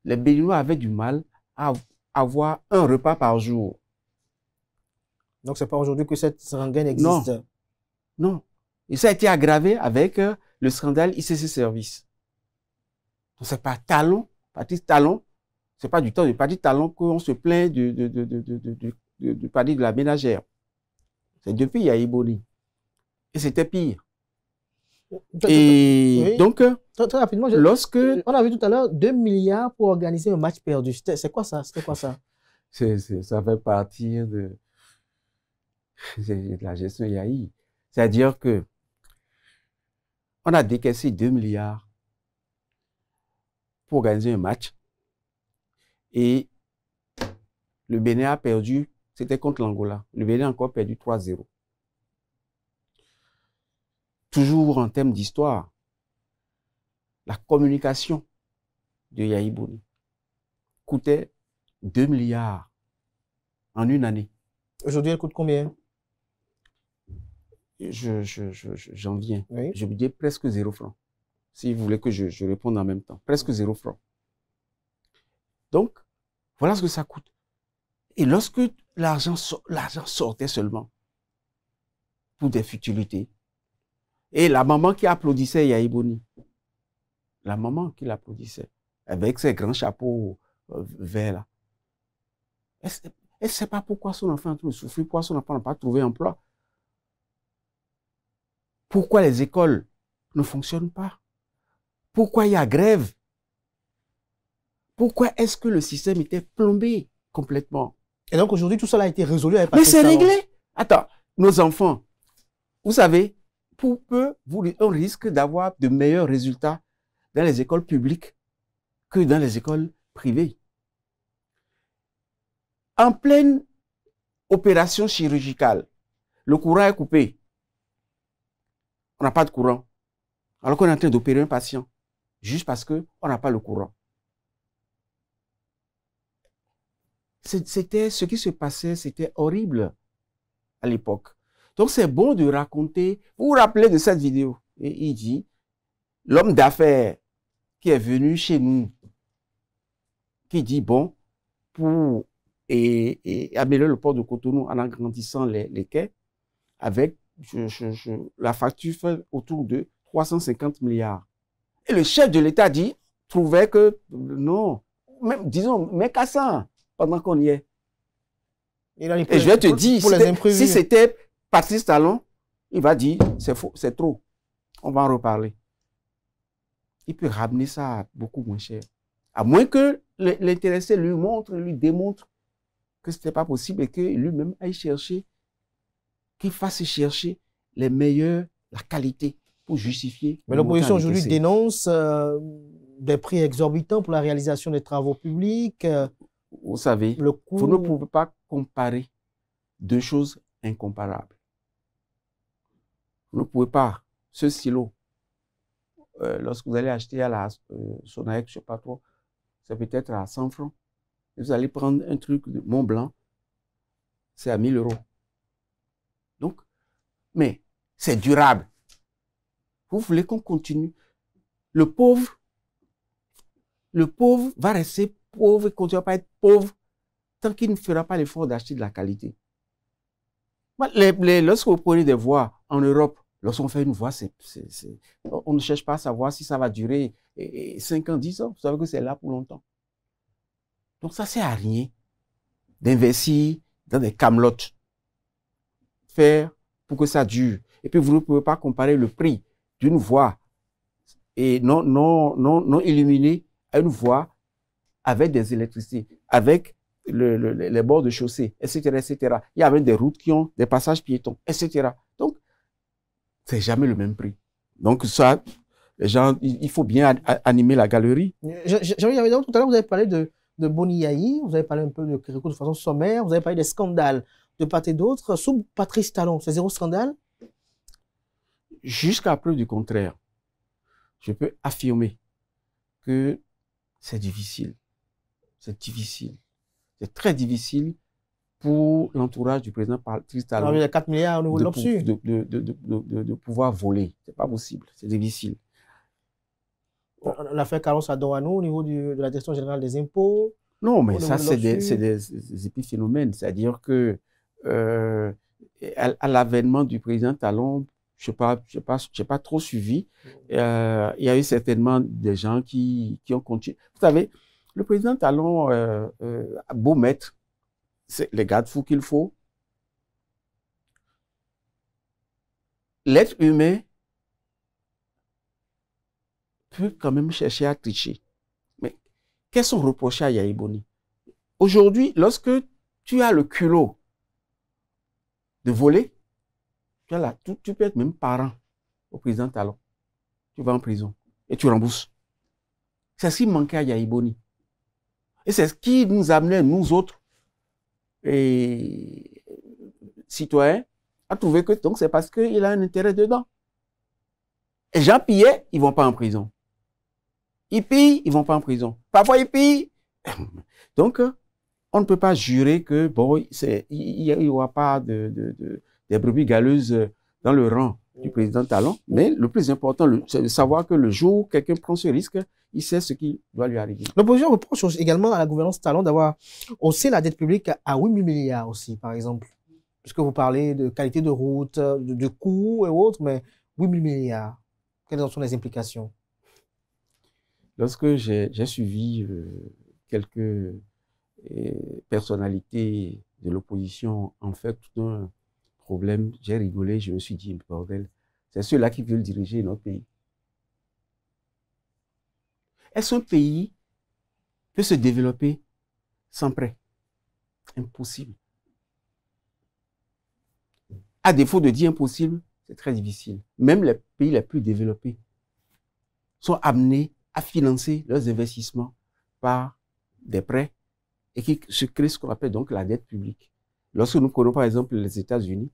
les Béninois avaient du mal à avoir un repas par jour. Donc, ce n'est pas aujourd'hui que cette rengaine existe. Non. Non. Et ça a été aggravé avec le scandale ICC Service. Donc, c'est pas Talon, Patrice Talon, c'est pas du temps de Patrice Talon qu'on se plaint du parti de la ménagère. C'est depuis Yahya Boni. Et c'était pire. Et oui. Donc, très rapidement, on a vu tout à l'heure 2 milliards pour organiser un match perdu. C'est quoi ça? C'était quoi ça? Ça fait partie de la gestion Yahya. C'est-à-dire que on a décaissé 2 milliards pour organiser un match et le Bénin a perdu, c'était contre l'Angola. Le Bénin a encore perdu 3-0. Toujours en termes d'histoire, la communication de Yahya Boni coûtait 2 milliards en une année. Aujourd'hui, elle coûte combien? J'en viens. Oui. Je vous dis presque 0 francs. Si vous voulez que je réponde en même temps. Presque 0 francs. Donc, voilà ce que ça coûte. Et lorsque l'argent sortait seulement pour des futilités, et la maman qui applaudissait Yahya Boni, la maman qui l'applaudissait, avec ses grands chapeaux verts là, elle ne sait pas pourquoi son enfant est en train de souffrir, pourquoi son enfant n'a pas trouvé emploi. Pourquoi les écoles ne fonctionnent pas? Pourquoi il y a grève? Pourquoi est-ce que le système était plombé complètement? Et donc aujourd'hui, tout cela a été résolu avec Mais c'est réglé. Attends, nos enfants, vous savez, pour peu, on risque d'avoir de meilleurs résultats dans les écoles publiques que dans les écoles privées. En pleine opération chirurgicale, le courant est coupé. On n'a pas de courant. Alors qu'on est en train d'opérer un patient, juste parce qu'on n'a pas le courant. C'était ce qui se passait, c'était horrible à l'époque. Donc c'est bon de raconter. Vous vous rappelez de cette vidéo? Et il dit, l'homme d'affaires qui est venu chez nous, qui dit, bon, pour améliorer le port de Cotonou en agrandissant les quais, avec la facture fait autour de 350 milliards. Et le chef de l'État trouvait que, non, même, disons, mais qu'à ça, pendant qu'on y est. Et je vais te dire, si c'était Patrice Talon, il va dire, c'est faux, c'est trop. On va en reparler. Il peut ramener ça beaucoup moins cher. À moins que l'intéressé lui démontre que ce n'était pas possible et qu'il lui-même aille chercher, qu'il fasse chercher les meilleurs, la qualité pour justifier. Mais l'opposition aujourd'hui dénonce des prix exorbitants pour la réalisation des travaux publics. Vous savez, vous ne pouvez pas comparer deux choses incomparables. Vous ne pouvez pas, ce stylo, lorsque vous allez acheter à la Sonaec, je ne sais pas trop, c'est peut-être à 100 francs. Et vous allez prendre un truc de Montblanc, c'est à 1000 €. Donc, mais c'est durable. Vous voulez qu'on continue? Le pauvre va rester pauvre et continuera pas à être pauvre tant qu'il ne fera pas l'effort d'acheter de la qualité. Lorsque vous prenez des voies en Europe, lorsqu'on fait une voie, on ne cherche pas à savoir si ça va durer 5 ans, 10 ans. Vous savez que c'est là pour longtemps. Donc ça sert à rien d'investir dans des camelotes. Faire pour que ça dure. Et puis vous ne pouvez pas comparer le prix d'une voie et non illuminée à une voie avec des électricités, avec les bords de chaussée, etc., etc. Il y a même des routes qui ont des passages piétons, etc. Donc, c'est jamais le même prix. Donc ça, les gens, il faut bien animer la galerie. Tout à l'heure, vous avez parlé de Boni Yayi, vous avez parlé un peu de Kérékou de façon sommaire, vous avez parlé des scandales de part et d'autre. Sous Patrice Talon, c'est zéro scandale? Jusqu'à preuve du contraire, je peux affirmer que c'est difficile. C'est difficile. C'est très difficile pour l'entourage du président Patrice Talon. Il y a 4 milliards au niveau de l'OPSU. De pouvoir voler. C'est pas possible. C'est difficile. L'affaire Carlos Adorano au niveau de la direction générale des impôts. Non, mais ça, c'est des épiphénomènes. C'est-à-dire que à l'avènement du président Talon, je n'ai pas trop suivi. Il y a eu certainement des gens qui ont continué. Vous savez, le président Talon a beau mettre les garde-fous qu'il faut. L'être humain peut quand même chercher à tricher. Mais qu'est-ce qu'on reprochait à Yayi Boni? Aujourd'hui, lorsque tu as le culot de voler, tu peux être même parent au président Talon. Tu vas en prison et tu rembourses. C'est ce qui manquait à Yayi Boni. Et c'est ce qui nous amenait, nous autres, citoyens, à trouver que donc c'est parce qu'il a un intérêt dedans. Et gens pillaient, ils ne vont pas en prison. Ils pillent, ils ne vont pas en prison. Parfois, ils pillent. Donc, on ne peut pas jurer que, bon, il n'y aura pas des brebis galeuses dans le rang du président Talon. Mais le plus important, c'est de savoir que le jour où quelqu'un prend ce risque, il sait ce qui doit lui arriver. L'opposition reproche également à la gouvernance Talon d'avoir haussé la dette publique à 8 000 milliards aussi, par exemple. Puisque vous parlez de qualité de route, de coûts et autres, mais 8 000 milliards. Quelles en sont les implications? Lorsque j'ai suivi quelques personnalités de l'opposition en fait tout un problème, j'ai rigolé, je me suis dit, bordel, c'est ceux-là qui veulent diriger notre pays. Est-ce qu'un pays peut se développer sans prêt? Impossible. À défaut de dire impossible, c'est très difficile. Même les pays les plus développés sont amenés à financer leurs investissements par des prêts et qui se crée ce qu'on appelle donc la dette publique. Lorsque nous prenons par exemple les États-Unis,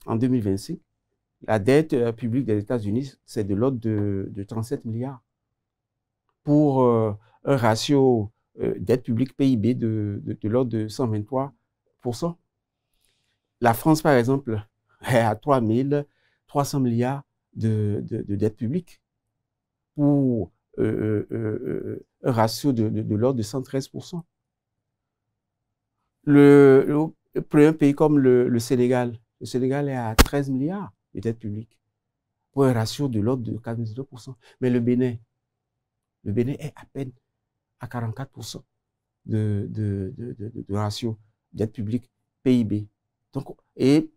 en 2025, la dette publique des États-Unis, c'est de l'ordre de 37 milliards. Pour un ratio dette publique PIB de l'ordre de 123%. La France, par exemple, est à 300 milliards de dette publique pour un ratio de l'ordre de 113%. Pour un pays comme le Sénégal est à 13 milliards de dette publique pour un ratio de l'ordre de 42%. Mais le Bénin est à peine à 44% de ratio dette publique PIB. Donc, et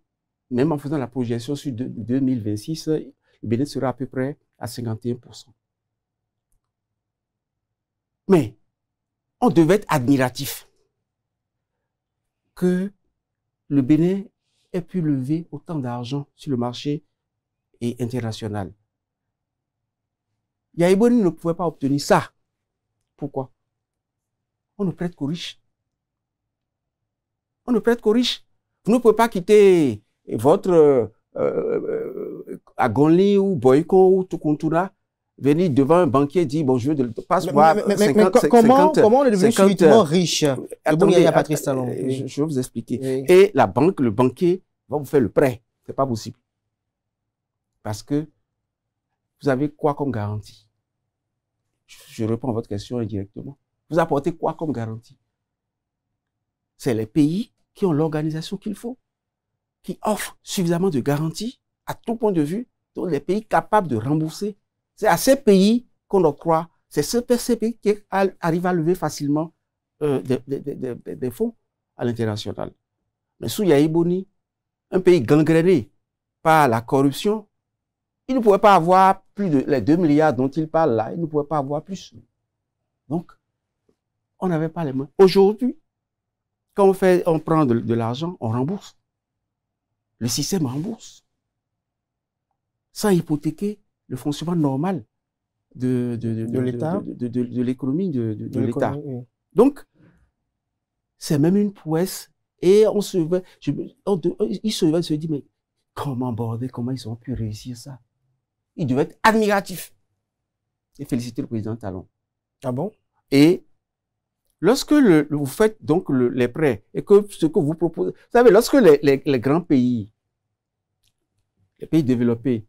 même en faisant la projection sur 2026, le Bénin sera à peu près à 51%. Mais on devait être admiratif que le Bénin ait pu lever autant d'argent sur le marché international. Yayi Boni ne pouvait pas obtenir ça. Pourquoi? On ne prête qu'aux riches. On ne prête qu'aux riches. Vous ne pouvez pas quitter votre Agonli ou Boyko ou Tukuntuna, venir devant un banquier et dire bon, je veux passe-moi 50. Comment on est devenu subitement riche? Attendez, Patrice Talon. Je vais vous expliquer. Oui. Et la banque, le banquier va vous faire le prêt. C'est pas possible. Parce que vous avez quoi comme garantie? Je réponds à votre question indirectement. Vous apportez quoi comme garantie? C'est les pays qui ont l'organisation qu'il faut, qui offrent suffisamment de garanties à tout point de vue, donc les pays capables de rembourser. C'est à ces pays qu'on octroie, c'est ces pays qui arrivent à lever facilement des fonds à l'international. Mais sous Yahi Boni, un pays gangréné par la corruption, il ne pouvait pas avoir plus de les 2 milliards dont il parle là, il ne pouvait pas avoir plus. Donc, on n'avait pas les moyens. Aujourd'hui, quand on prend de l'argent, on rembourse. Le système rembourse. Sans hypothéquer le fonctionnement normal de l'économie de l'État. Oui. Donc, c'est même une prouesse. Et il se dit, mais comment bordel, comment ils ont pu réussir ça? Il devait être admiratif. Et féliciter le président Talon. Ah bon? Et lorsque vous faites donc les prêts et que ce que vous proposez, vous savez, lorsque les grands pays, les pays développés,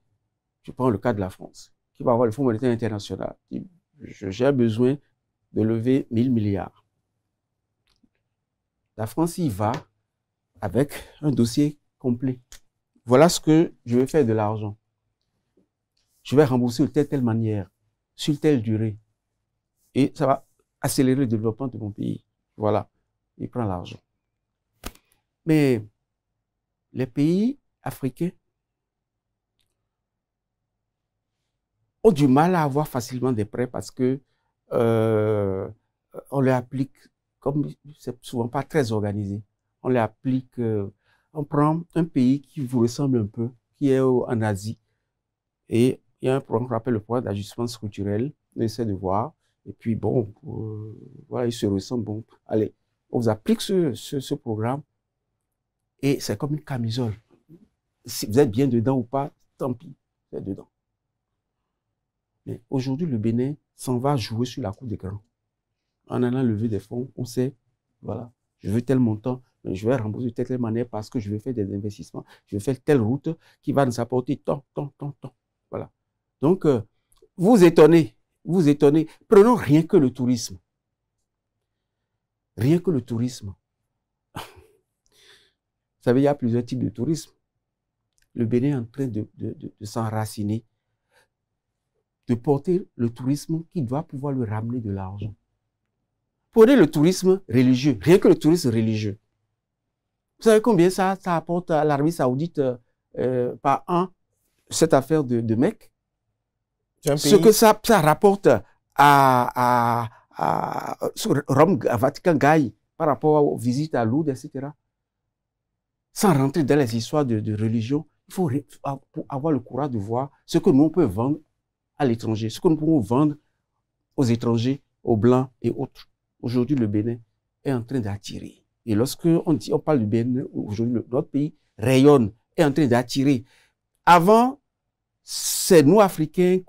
je prends le cas de la France, qui va avoir le Fonds monétaire international, j'ai besoin de lever 1000 milliards. La France y va avec un dossier complet. Voilà ce que je vais faire de l'argent. Je vais rembourser de telle manière, sur telle durée. Et ça va accélérer le développement de mon pays. Voilà. Il prend l'argent. Mais les pays africains ont du mal à avoir facilement des prêts parce que on les applique, comme c'est souvent pas très organisé, on les applique, on prend un pays qui vous ressemble un peu, qui est en Asie, et il y a un programme qu'on appelle le programme d'ajustement structurel, on essaie de voir, et puis bon, voilà, ils se ressemblent, bon, allez, on vous applique ce programme, et c'est comme une camisole. Si vous êtes bien dedans ou pas, tant pis, vous êtes dedans. Mais aujourd'hui, le Bénin s'en va jouer sur la cour des grands. En allant lever des fonds, on sait, voilà, je veux tel montant, mais je vais rembourser de telle manière parce que je vais faire des investissements, je vais faire telle route qui va nous apporter tant. Voilà. Donc, vous étonnez, prenons rien que le tourisme. Rien que le tourisme. Vous savez, il y a plusieurs types de tourisme. Le Bénin est en train de s'enraciner, de porter le tourisme qui doit pouvoir lui ramener de l'argent. Prenez le tourisme religieux, rien que le tourisme religieux. Vous savez combien ça apporte à l'Arabie Saoudite par an, cette affaire de Mecque? Ce que ça rapporte à Rome, à Vatican gagne par rapport aux visites à Lourdes, etc. Sans rentrer dans les histoires de religion, il faut avoir le courage de voir ce que nous on peut vendre à l'étranger, ce que nous pouvons vendre aux étrangers, aux Blancs et autres. Aujourd'hui, le Bénin est en train d'attirer. Et lorsque on parle du Bénin, aujourd'hui, notre pays rayonne, est en train d'attirer. Avant, c'est nous, Africains,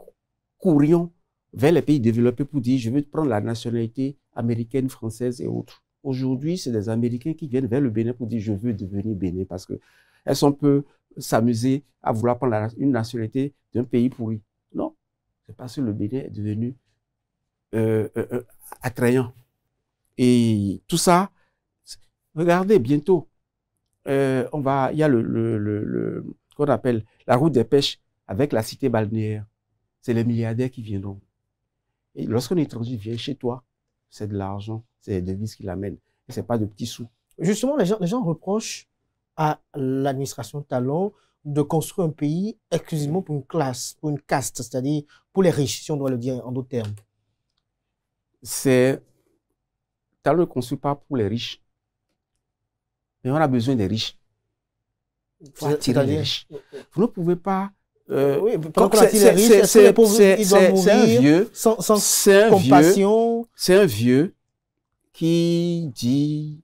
courions vers les pays développés pour dire, je veux prendre la nationalité américaine, française et autres. Aujourd'hui, c'est des Américains qui viennent vers le Bénin pour dire, je veux devenir Bénin, parce que elles peuvent s'amuser à vouloir prendre une nationalité d'un pays pourri. Non, c'est parce que le Bénin est devenu attrayant. Et tout ça, regardez, bientôt, il y a qu'on appelle la route des pêches avec la cité balnéaire. C'est les milliardaires qui viendront. Et lorsqu'un étranger vient chez toi, c'est de l'argent, c'est des devises qui l'amènent. Et c'est pas de petits sous. Justement, les gens reprochent à l'administration Talon de construire un pays exclusivement pour une classe, pour une caste, c'est-à-dire pour les riches, si on doit le dire en d'autres termes. Talon ne construit pas pour les riches. Mais on a besoin des riches. Il faut attirer les riches. Vous ne pouvez pas... oui, pendant qu'on attire les riches, les pauvres, ils doivent mourir sans compassion. C'est un vieux qui dit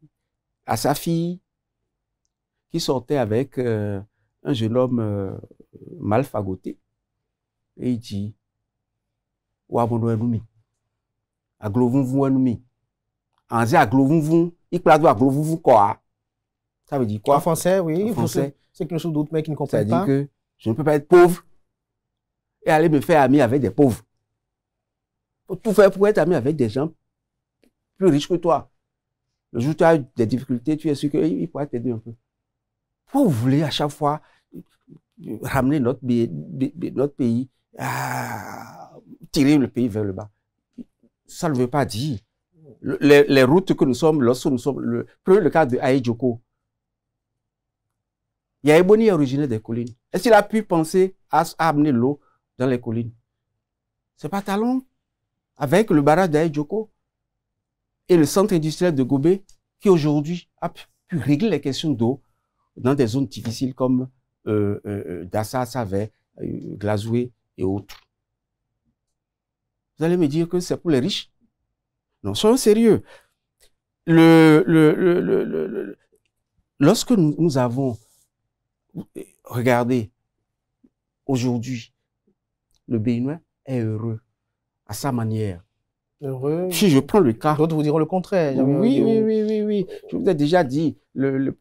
à sa fille, qui sortait avec un jeune homme mal fagoté, et il dit, Wabonoenoumi, aglovunvouenoumi, anzi aglovunvou, il plade aglovunvou quoi. Ça veut dire quoi? En français, oui. En français. C'est quelque chose d'autre, mais qui ne comprennent pas. Ça veut dire que je ne peux pas être pauvre et aller me faire ami avec des pauvres. Il faut tout faire pour être ami avec des gens plus riches que toi. Le jour où tu as des difficultés, tu es sûr qu'il pourra t'aider un peu. Pourquoi vous voulez à chaque fois ramener notre pays, tirer le pays vers le bas? Ça ne veut pas dire les routes que nous sommes, lorsque nous sommes, prenez le cas de Aïdjoko. Yaïboni est originaire des collines. Est-ce qu'il a pu penser à amener l'eau dans les collines? C'est pas Talon, avec le barrage d'Aïdjoko et le centre industriel de Gobé, qui aujourd'hui a pu régler les questions d'eau dans des zones difficiles comme Dassa, Savet, Glazoué et autres. Vous allez me dire que c'est pour les riches? Non, soyons sérieux. Lorsque nous avons regardé aujourd'hui, le Béninois est heureux à sa manière. Heureux. Si je prends le cas. D'autres vous diront le contraire. Oui. Je vous ai déjà dit, le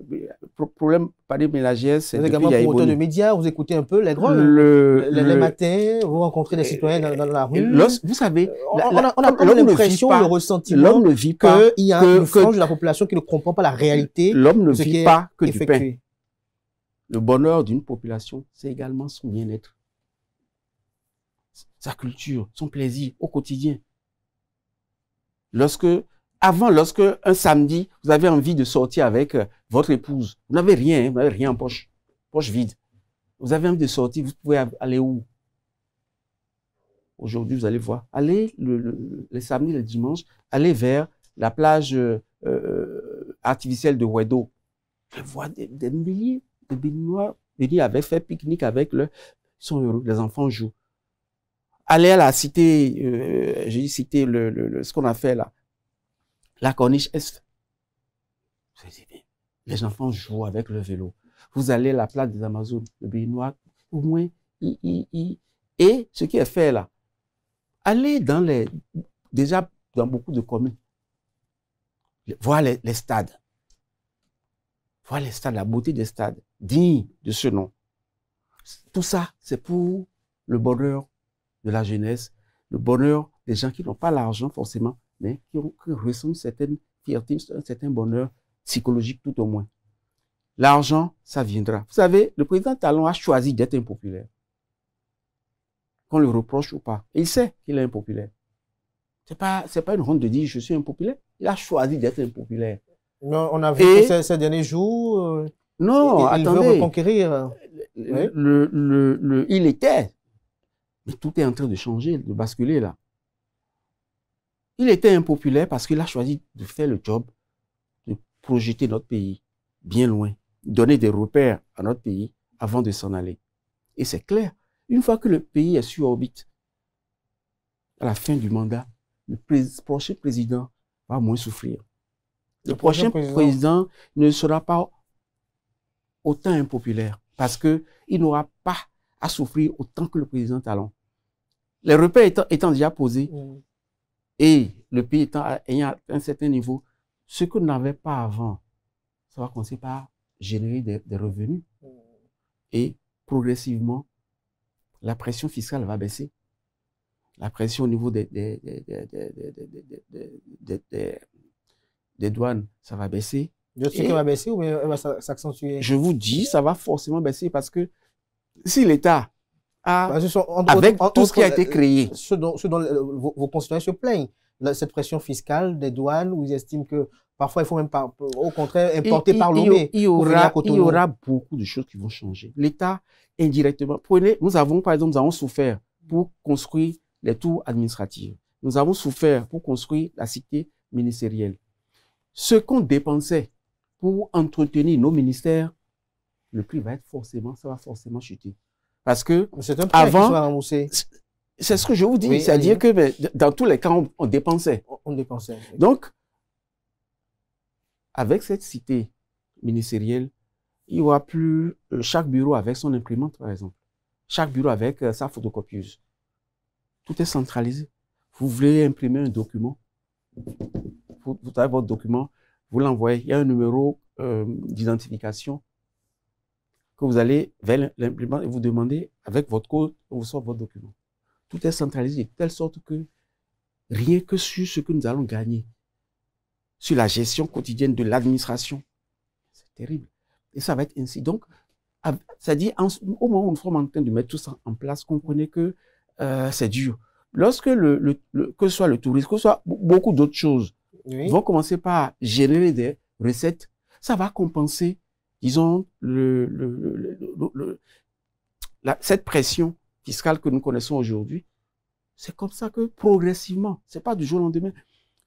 problème panier ménagère, c'est vous êtes également promoteur de médias, vous écoutez un peu les grands. Les matins, vous rencontrez des citoyens dans la rue. Vous savez, on a comme l'impression, le ressentiment l'homme ne vit pas qu'il y a une frange de la population qui ne comprend pas la réalité. L'homme ne vit pas que du pain. Le bonheur d'une population, c'est également son bien-être, sa culture, son plaisir au quotidien. Lorsque un samedi, vous avez envie de sortir avec votre épouse, vous n'avez rien, vous n'avez rien en poche vide. Vous avez envie de sortir, vous pouvez aller où? Aujourd'hui, vous allez voir. Allez les samedis, les dimanches, allez vers la plage artificielle de Ouedo. Je vois des milliers de Béninois venir avec fait pique-nique avec eux. Ils sont heureux, les enfants jouent. Allez à la cité, j'ai cité ce qu'on a fait là, la Corniche Est. Les enfants jouent avec le vélo. Vous allez à la place des Amazones, le Béninois, au moins, et ce qui est fait là, allez déjà dans beaucoup de communes, voir les stades. Voir les stades, la beauté des stades, dignes de ce nom. Tout ça, c'est pour le bonheur de la jeunesse, le bonheur des gens qui n'ont pas l'argent forcément, mais qui ressentent une certaine fierté, un certain bonheur psychologique tout au moins. L'argent, ça viendra. Vous savez, le président Talon a choisi d'être impopulaire. Qu'on le reproche ou pas. Et il sait qu'il est impopulaire. C'est pas une honte de dire je suis impopulaire. Il a choisi d'être impopulaire. Non, on a vu que ces derniers jours, non, il attendez, veut reconquérir. Il était. Mais tout est en train de changer, de basculer là. Il était impopulaire parce qu'il a choisi de faire le job, de projeter notre pays bien loin, donner des repères à notre pays avant de s'en aller. Et c'est clair, une fois que le pays est sur orbite, à la fin du mandat, le prochain président va moins souffrir. Le prochain président ne sera pas autant impopulaire parce qu'il n'aura pas à souffrir autant que le président Talon. Les repères étant déjà posés et le pays ayant un certain niveau, ce que nous n'avions pas avant, ça va commencer par générer des revenus et progressivement, la pression fiscale va baisser. La pression au niveau des douanes, ça va baisser. Je sais qu'elle va baisser ou bien elle va s'accentuer? Je vous dis, ça va forcément baisser parce que si l'État a, avec tout ce qui a été créé, ce dont vos concitoyens se plaignent, cette pression fiscale des douanes, où ils estiment que parfois il faut même au contraire importer par Lomé. Il y aura beaucoup de choses qui vont changer. L'État, indirectement, nous avons par exemple, nous avons souffert pour construire les tours administratives. Nous avons souffert pour construire la cité ministérielle. Ce qu'on dépensait pour entretenir nos ministères, le prix va être ça va forcément chuter. Parce que avant, c'est ce que je vous dis, oui, c'est-à-dire que dans tous les cas, on dépensait. On dépensait. Donc, avec cette cité ministérielle, il n'y aura plus chaque bureau avec son imprimante, par exemple. Chaque bureau avec sa photocopieuse. Tout est centralisé. Vous voulez imprimer un document, vous avez votre document, vous l'envoyez, il y a un numéro d'identification que vous allez vers l'imprimante et vous demandez avec votre code, on vous sort votre document. Tout est centralisé de telle sorte que rien que sur ce que nous allons gagner, sur la gestion quotidienne de l'administration, c'est terrible. Et ça va être ainsi. Donc, c'est-à-dire, au moment où nous sommes en train de mettre tout ça en place, comprenez que c'est dur. Lorsque que ce soit le tourisme, que ce soit beaucoup d'autres choses, Ils vont commencer par générer des recettes. Ça va compenser, disons, cette pression fiscale que nous connaissons aujourd'hui. C'est comme ça que progressivement, c'est pas du jour au lendemain.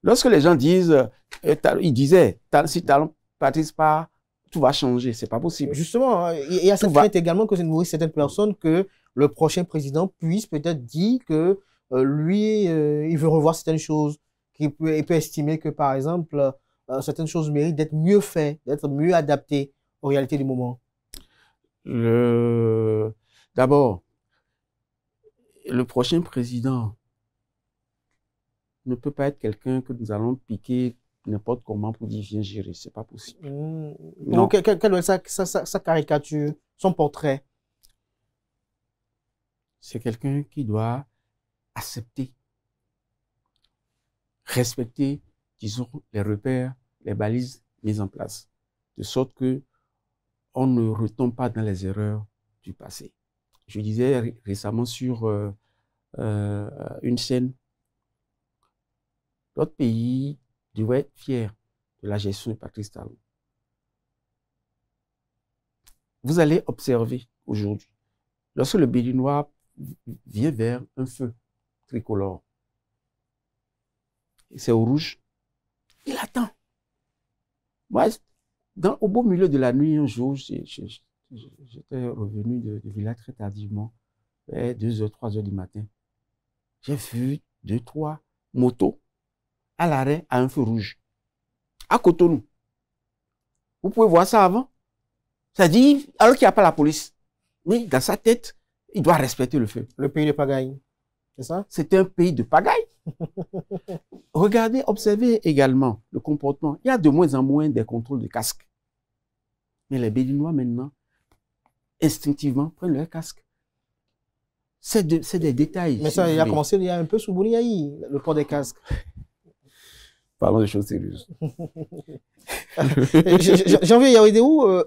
Lorsque les gens disent, ils disaient, si talent ne participe pas, tout va changer. C'est pas possible. Justement, il y a cette crainte également que ça nourrit certaines personnes que le prochain président puisse peut-être dire que lui, il veut revoir certaines choses, qu'il peut estimer que, par exemple, certaines choses méritent d'être mieux faites, d'être mieux adaptées aux réalités du moment. D'abord, le prochain président ne peut pas être quelqu'un que nous allons piquer n'importe comment pour dire viens gérer. C'est pas possible. Non. Quelle est sa caricature, son portrait? C'est quelqu'un qui doit accepter, respecter, disons, les repères, les balises mises en place, de sorte que on ne retombe pas dans les erreurs du passé. Je disais récemment sur une chaîne, notre pays devrait être fier de la gestion de Patrice Talon. Vous allez observer aujourd'hui, lorsque le Béninois vient vers un feu tricolore, c'est au rouge, il attend. Moi, au beau milieu de la nuit, un jour, j'étais revenu de village très tardivement, vers 2h, 3h du matin. J'ai vu 2, 3 motos à l'arrêt à un feu rouge, à Cotonou. Vous pouvez voir ça avant. Ça dit, alors qu'il n'y a pas la police, mais dans sa tête, il doit respecter le feu. Le pays de pagaille, c'est ça? C'est un pays de pagaille. Regardez, observez également le comportement. Il y a de moins en moins des contrôles de casque. Mais les Béninois, maintenant, instinctivement, prennent leur casque. C'est des détails. Mais ça, il a commencé il y a un peu sous Bouniaï, le port des casques. Parlons de choses sérieuses. Janvier Yaouidéou,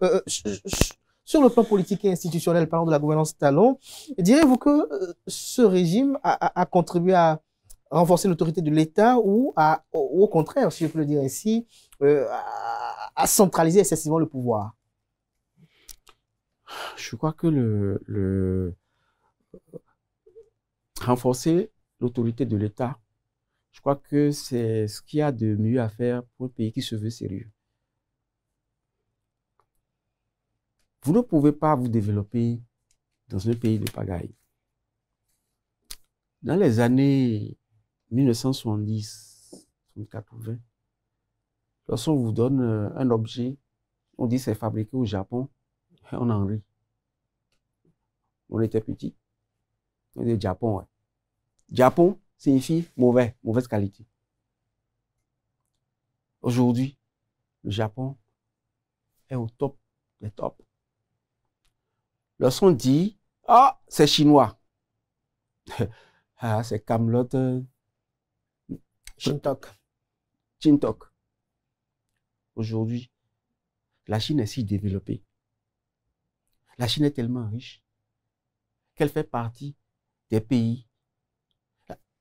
sur le plan politique et institutionnel, parlant de la gouvernance Talon, direz-vous que ce régime a contribué à renforcer l'autorité de l'État ou au contraire, si je peux le dire ainsi, à centraliser excessivement le pouvoir? Je crois que renforcer l'autorité de l'État, je crois que c'est ce qu'il y a de mieux à faire pour un pays qui se veut sérieux. Vous ne pouvez pas vous développer dans un pays de pagaille. Dans les années 1970, 80, lorsqu'on vous donne un objet, on dit c'est fabriqué au Japon, on en rit. On était petits. On dit Japon, ouais. Japon signifie mauvaise qualité. Aujourd'hui, le Japon est au top des tops. Lorsqu'on dit, ah, c'est chinois. Ah, c'est Camelot. Chintok. Aujourd'hui, la Chine est si développée. La Chine est tellement riche qu'elle fait partie des pays.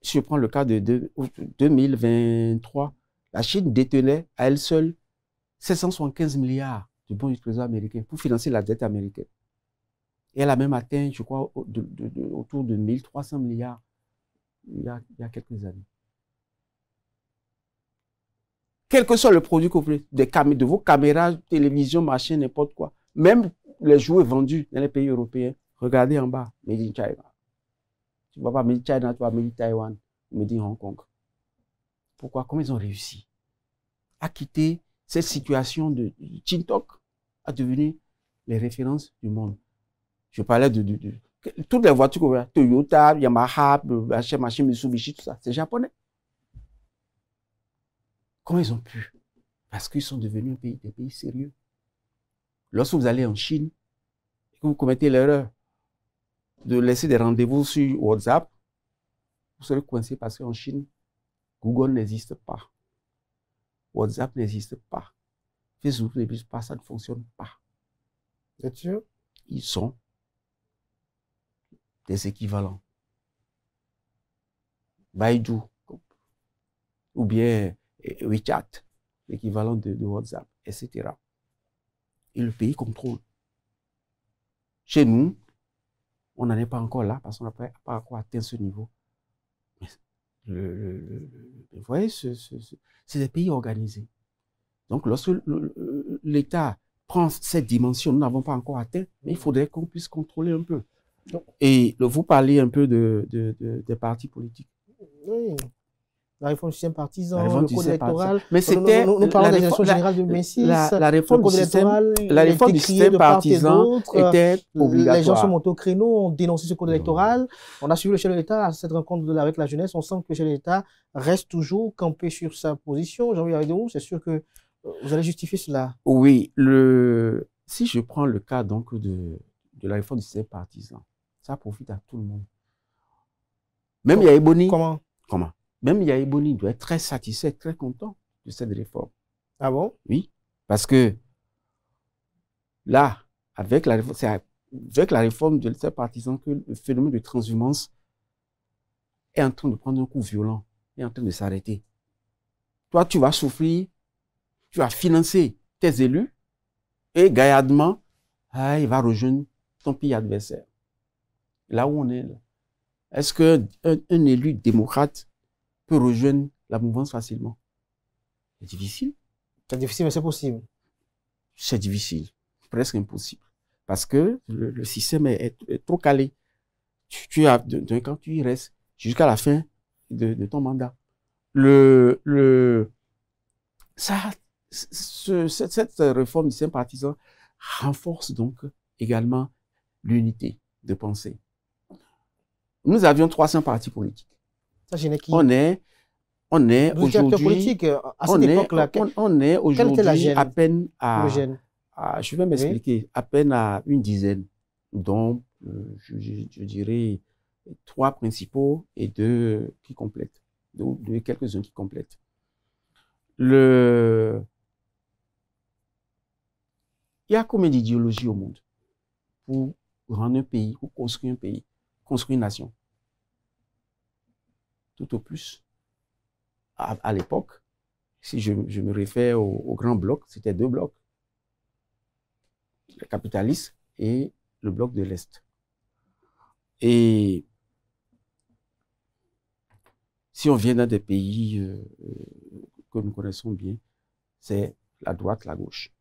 Si je prends le cas de 2023, la Chine détenait à elle seule 775 milliards de bons du trésor américain pour financer la dette américaine. Et elle a même atteint, je crois, autour de 1300 milliards il y a quelques années. Quel que soit le produit que vous voulez, de vos caméras, télévision, machin, n'importe quoi, même les jouets vendus dans les pays européens, regardez en bas, Made in China. Tu ne vas pas Made in China, tu vas Made in Taïwan, Made in Hong Kong. Pourquoi? Comment ils ont réussi à quitter cette situation de Chintok à devenir les références du monde? Je parlais de toutes les voitures qu'on voit, Toyota, Yamaha, machin, Mitsubishi, tout ça, c'est japonais. Comment ils ont pu? Parce qu'ils sont devenus des pays sérieux. Lorsque vous allez en Chine, et que vous commettez l'erreur de laisser des rendez-vous sur WhatsApp, vous serez coincé parce qu'en Chine, Google n'existe pas. WhatsApp n'existe pas. Facebook n'existe pas, ça ne fonctionne pas. C'est sûr? Ils sont des équivalents. Baidu, ou bien WeChat, l'équivalent de WhatsApp, etc. Et le pays contrôle. Chez nous, on n'en est pas encore là parce qu'on n'a pas encore atteint ce niveau. Vous voyez, c'est des pays organisés. Donc, lorsque l'État prend cette dimension, nous n'avons pas encore atteint, mais il faudrait qu'on puisse contrôler un peu. Et vous parlez un peu des partis politiques. Oui. La réforme du système partisan, le code électoral. Mais c'était nous parlons de la gestion générale de Messis. La réforme du système partisan était obligatoire. Les gens sont montés au créneau, ont dénoncé ce code électoral. On a suivi le chef de l'État à cette rencontre avec la jeunesse. On sent que le chef de l'État reste toujours campé sur sa position. Jean-Louis Aridou, c'est sûr que vous allez justifier cela. Oui, si je prends le cas donc de la réforme du système partisan, ça profite à tout le monde. Même Yahya Boni. Comment? Même Yahya Boni doit être très satisfait, très content de cette réforme. Ah bon? Oui, parce que là, c'est avec la réforme de ces partisans que le phénomène de transhumance est en train de prendre un coup violent, est en train de s'arrêter. Toi, tu vas souffrir, tu vas financer tes élus, et gaillardement, il va rejoindre ton pays adversaire. Là où on est là. Est-ce qu'un élu démocrate peut rejoindre la mouvance facilement? C'est difficile. C'est difficile, mais c'est possible. C'est difficile, presque impossible. Parce que le système est trop calé. Quand tu y restes jusqu'à la fin de ton mandat. Cette réforme du système partisan renforce donc également l'unité de pensée. Nous avions 300 partis politiques. Ça gênait qui? On est aujourd'hui à peine à, je vais m'expliquer, à peine à une dizaine, dont je dirais 3 principaux et 2 qui complètent, quelques-uns qui complètent. Il y a combien d'idéologies au monde pour rendre un pays, pour construire un pays, construire une nation? Tout au plus. À l'époque, si je me réfère au grand bloc, c'était 2 blocs. Le capitaliste et le bloc de l'Est. Et si on vient dans des pays que nous connaissons bien, c'est la droite, la gauche.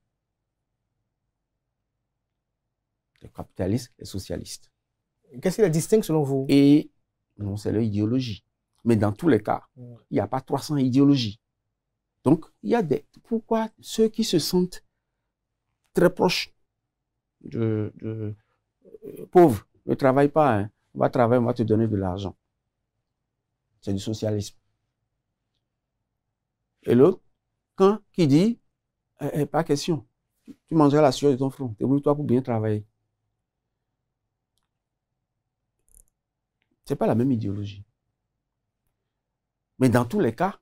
Les capitalistes, les socialistes. Qu'est-ce qui les distingue selon vous? Et non, c'est leur idéologie. Mais dans tous les cas, il n'y a pas 300 idéologies. Donc, il y a pourquoi ceux qui se sentent très proches pauvres ne travaillent pas, hein. On va travailler, on va te donner de l'argent. C'est du socialisme. Et l'autre, qui dit, pas question, tu mangeras la sueur de ton front, débrouille-toi pour bien travailler. Ce n'est pas la même idéologie. Mais dans tous les cas,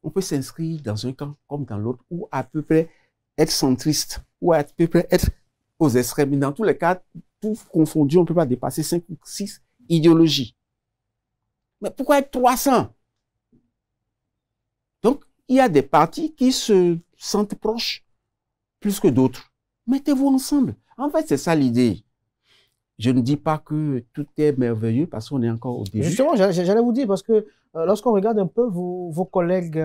on peut s'inscrire dans un camp comme dans l'autre, ou à peu près être centriste, ou à peu près être aux extrêmes. Mais dans tous les cas, tout confondu, on ne peut pas dépasser 5 ou 6 idéologies. Mais pourquoi être 300? Donc, il y a des partis qui se sentent proches plus que d'autres. Mettez-vous ensemble. En fait, c'est ça l'idée. Je ne dis pas que tout est merveilleux parce qu'on est encore au début. Justement, j'allais vous dire, parce que lorsqu'on regarde un peu vos collègues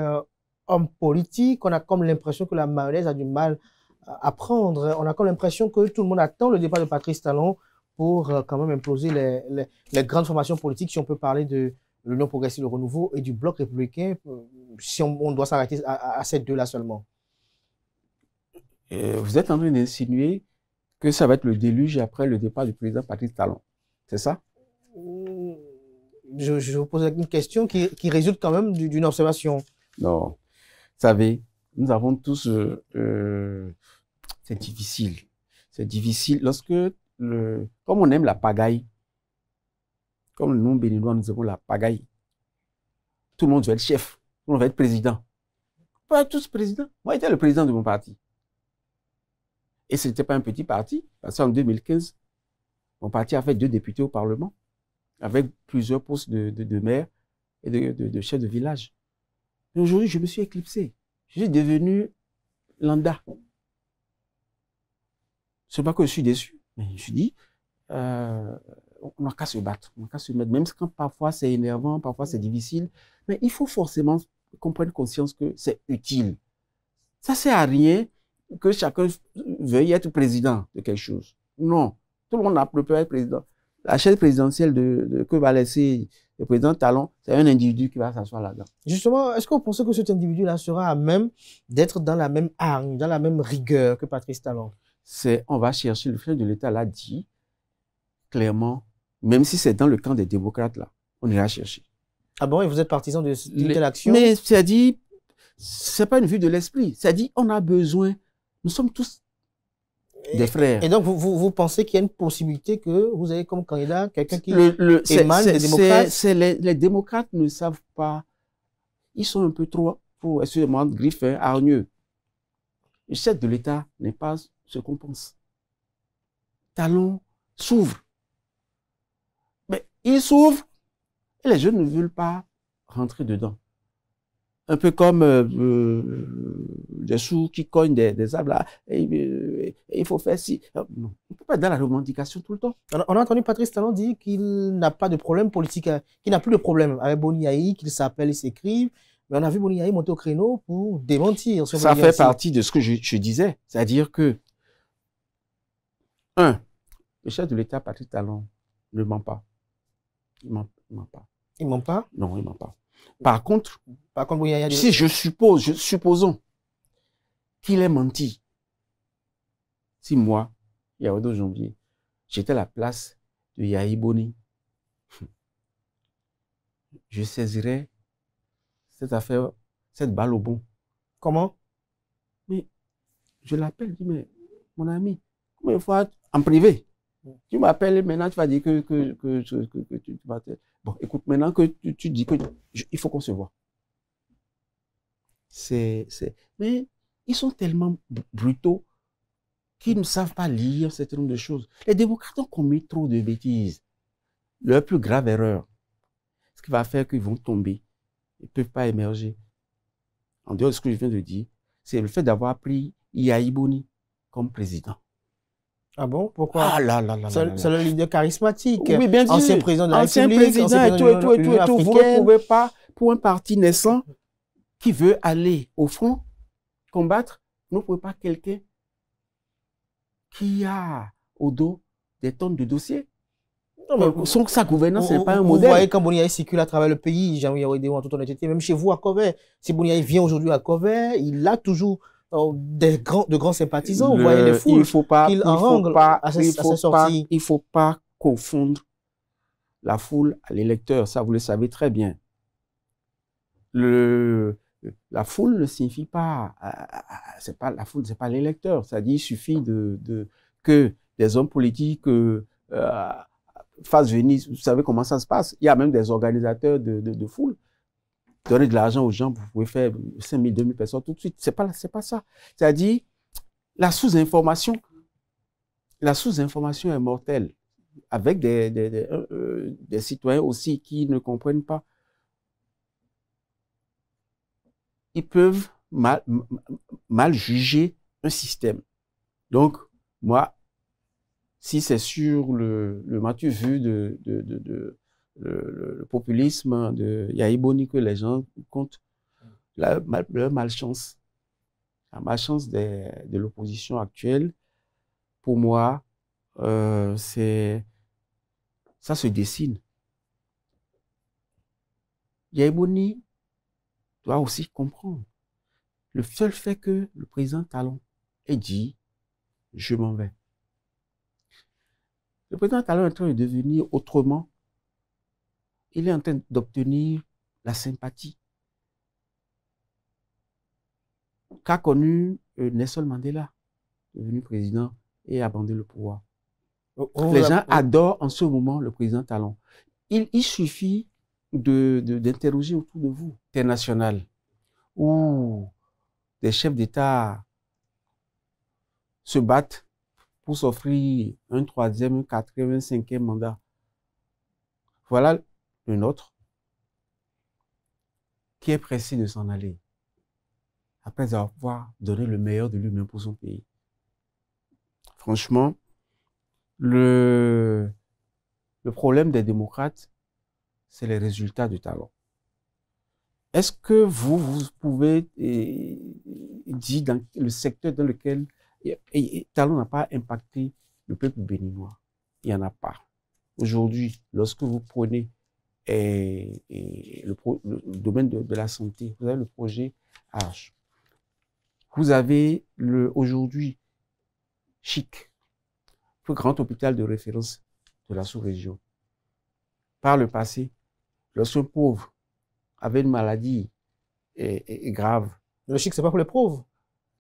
hommes politiques, on a comme l'impression que la mayonnaise a du mal à prendre. On a comme l'impression que tout le monde attend le départ de Patrice Talon pour quand même imploser les grandes formations politiques, si on peut parler de l'Union progressiste, le Renouveau et du Bloc républicain, si on doit s'arrêter à ces deux-là seulement. Vous êtes en train d'insinuer que ça va être le déluge après le départ du président Patrice Talon. C'est ça? Je vous pose une question qui résulte quand même d'une observation. Non. Vous savez, nous avons tous... c'est difficile. C'est difficile lorsque... Comme on aime la pagaille, comme nous, Béninois, nous aimons la pagaille, tout le monde veut être chef, tout le monde veut être président. On peut être tous présidents. Moi, j'étais le président de mon parti. Et ce n'était pas un petit parti, parce qu'en 2015, mon parti a fait 2 députés au Parlement, avec plusieurs postes de maire et de chef de village. Et aujourd'hui, je me suis éclipsé. Je suis devenu lambda. C'est pas que je suis déçu, mais je me suis dit, on n'a qu'à se battre, on n'a qu'à se mettre, même quand parfois c'est énervant, parfois c'est difficile, mais il faut forcément qu'on prenne conscience que c'est utile. Ça sert à rien que chacun veuille être président de quelque chose. Non, tout le monde ne peut être président. La chaise présidentielle que va laisser le président Talon, c'est un individu qui va s'asseoir là-dedans. Justement, est-ce que vous pensez que cet individu-là sera à même d'être dans la même hargne, dans la même rigueur que Patrice Talon? On va chercher, le chef de l'État l'a dit clairement, même si c'est dans le camp des démocrates, là, on ira chercher. Ah bon, et vous êtes partisan de telle action? Mais c'est dit, c'est pas une vue de l'esprit. C'est dit, on a besoin, nous sommes tous des frères. Et donc, vous pensez qu'il y a une possibilité que vous ayez comme candidat quelqu'un qui émane des démocrates? Les démocrates ne savent pas, ils sont un peu trop, pour excusez-moi, griffes, hargneux. Le chef de l'État n'est pas ce qu'on pense. Talon s'ouvre. Mais il s'ouvre et les jeunes ne veulent pas rentrer dedans. Un peu comme des sous qui cognent des arbres là. Il faut faire ci. Non, on ne peut pas être dans la revendication tout le temps. On a entendu Patrice Talon dire qu'il n'a pas de problème politique, qu'il n'a plus de problème avec Boni Yayi, qu'il s'appelle et s'écrive. Mais on a vu Boni Yayi monter au créneau pour démentir. Ça fait partie de ce que je disais. C'est-à-dire que, le chef de l'État, Patrice Talon, ne ment pas. Il ment pas. Il ment pas? Non, il ment pas. Par contre, si supposons qu'il ait menti, si moi, Yaodo Janvier, j'étais à la place de Yayi Boni, je saisirais cette affaire, cette balle au bon. Comment? Mais je l'appelle, je dis, mais mon ami, combien de fois en privé, tu m'appelles maintenant, tu vas dire que tu vas te... Bon, écoute, maintenant que tu dis que il faut qu'on se voit. Mais ils sont tellement brutaux qu'ils ne savent pas lire un certain nombre de choses. Les démocrates ont commis trop de bêtises. Leur plus grave erreur, ce qui va faire qu'ils vont tomber, ils ne peuvent pas émerger. En dehors de ce que je viens de dire, c'est le fait d'avoir pris Yayi Boni comme président. Ah bon? Pourquoi? Ah là là là. C'est le leader charismatique. Oui, bien sûr. Ancien président de la Ancien République. Président et tout. Vous ne pouvez pas, pour un parti naissant qui veut aller au front, combattre, vous ne pouvez pas quelqu'un qui a au dos des tonnes de dossiers. Sa gouvernance n'est pas un modèle. Vous voyez quand Boni Yayi circule à travers le pays, Jean-Louis Yaoudéo en toute honnêteté, même chez vous à Covert, si Boni Yayi vient aujourd'hui à Covert, il a toujours de grands sympathisants. Vous voyez les foules qu'il enrangle à sa sortie. Il ne faut pas confondre la foule à l'électeur, ça vous le savez très bien. La foule ne signifie pas, la foule, c'est pas l'électeur. C'est-à-dire, il suffit que des hommes politiques fassent venir, vous savez comment ça se passe. Il y a même des organisateurs de foule. Donner de l'argent aux gens, vous pouvez faire 5 000, 2 000 personnes tout de suite. C'est pas ça. C'est-à-dire, la sous-information est mortelle. Avec des citoyens aussi qui ne comprennent pas. Ils peuvent mal juger un système. Donc, moi, si c'est sur le m'as-tu vu le populisme de Yayi Boni que les gens comptent, leur malchance, la malchance de l'opposition actuelle, pour moi, ça se dessine. Yayi Boni doit aussi comprendre le seul fait que le président Talon ait dit « je m'en vais ». Le président Talon est en train de devenir autrement. Il est en train d'obtenir la sympathie qu'a connue Nelson Mandela, devenu président et abandonné le pouvoir. Les gens adorent en ce moment le président Talon. Il suffit d'interroger autour de vous, international, où des chefs d'État se battent pour s'offrir un 3e, un 4e, un 5e mandat. Voilà le nôtre. qui est pressé de s'en aller, après avoir donné le meilleur de lui-même pour son pays. Franchement, le problème des démocrates, c'est les résultats du talent. Est-ce que vous pouvez dire dans le secteur dans lequel talent n'a pas impacté le peuple béninois? Il n'y en a pas. Aujourd'hui, lorsque vous prenez le domaine de la santé, vous avez le projet H. Vous avez aujourd'hui CHIC, le grand hôpital de référence de la sous-région. Par le passé, lorsqu'un pauvre avait une maladie grave. Le CHIC, c'est pas pour les pauvres.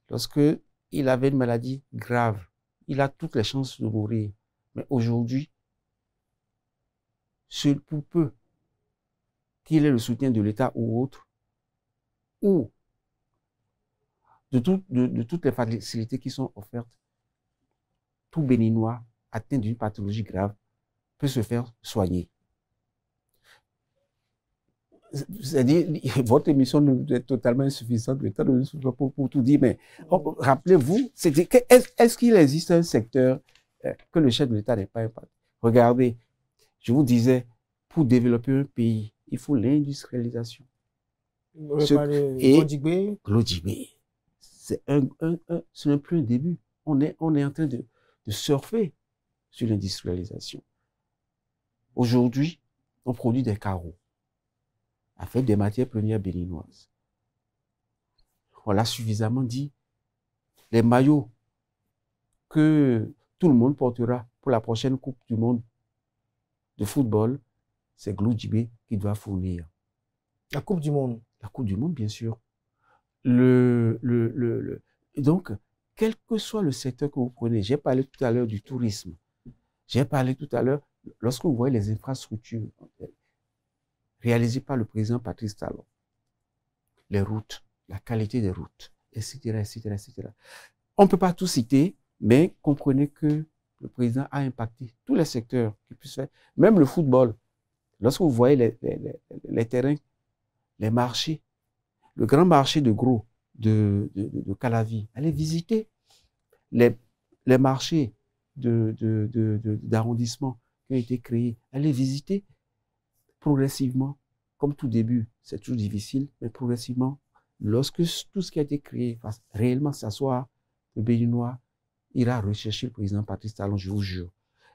Lorsque il avait une maladie grave, il a toutes les chances de mourir. Mais aujourd'hui, seul pour peu qu'il ait le soutien de l'État ou autre, ou de toutes les facilités qui sont offertes, tout Béninois atteint d'une pathologie grave peut se faire soigner. C'est-à-dire, votre émission est totalement insuffisante, le temps pour tout dire, mais rappelez-vous, est-ce qu'il existe un secteur que le chef de l'État n'est pas impacté? Regardez, je vous disais, pour développer un pays, il faut l'industrialisation. Et Glodjibé, ce n'est plus un début. On est en train de surfer sur l'industrialisation. Aujourd'hui, on produit des carreaux avec des matières premières béninoises. On l'a suffisamment dit. Les maillots que tout le monde portera pour la prochaine Coupe du Monde de football, c'est Glodjibé qui doit fournir. La Coupe du Monde. La Coupe du Monde, bien sûr. Donc, quel que soit le secteur que vous prenez, j'ai parlé tout à l'heure du tourisme. J'ai parlé tout à l'heure, lorsque vous voyez les infrastructures réalisées par le président Patrice Talon, les routes, la qualité des routes, etc., etc., etc. On ne peut pas tout citer, mais comprenez que le président a impacté tous les secteurs qui puissent faire, même le football. Lorsque vous voyez les terrains, les marchés, le grand marché de gros de Calavi, allez visiter les marchés d'arrondissement qui ont été créés, allez visiter progressivement, comme tout début, c'est toujours difficile, mais progressivement, lorsque tout ce qui a été créé va réellement s'asseoir, le Béninois ira rechercher le président Patrice Talon, je vous jure.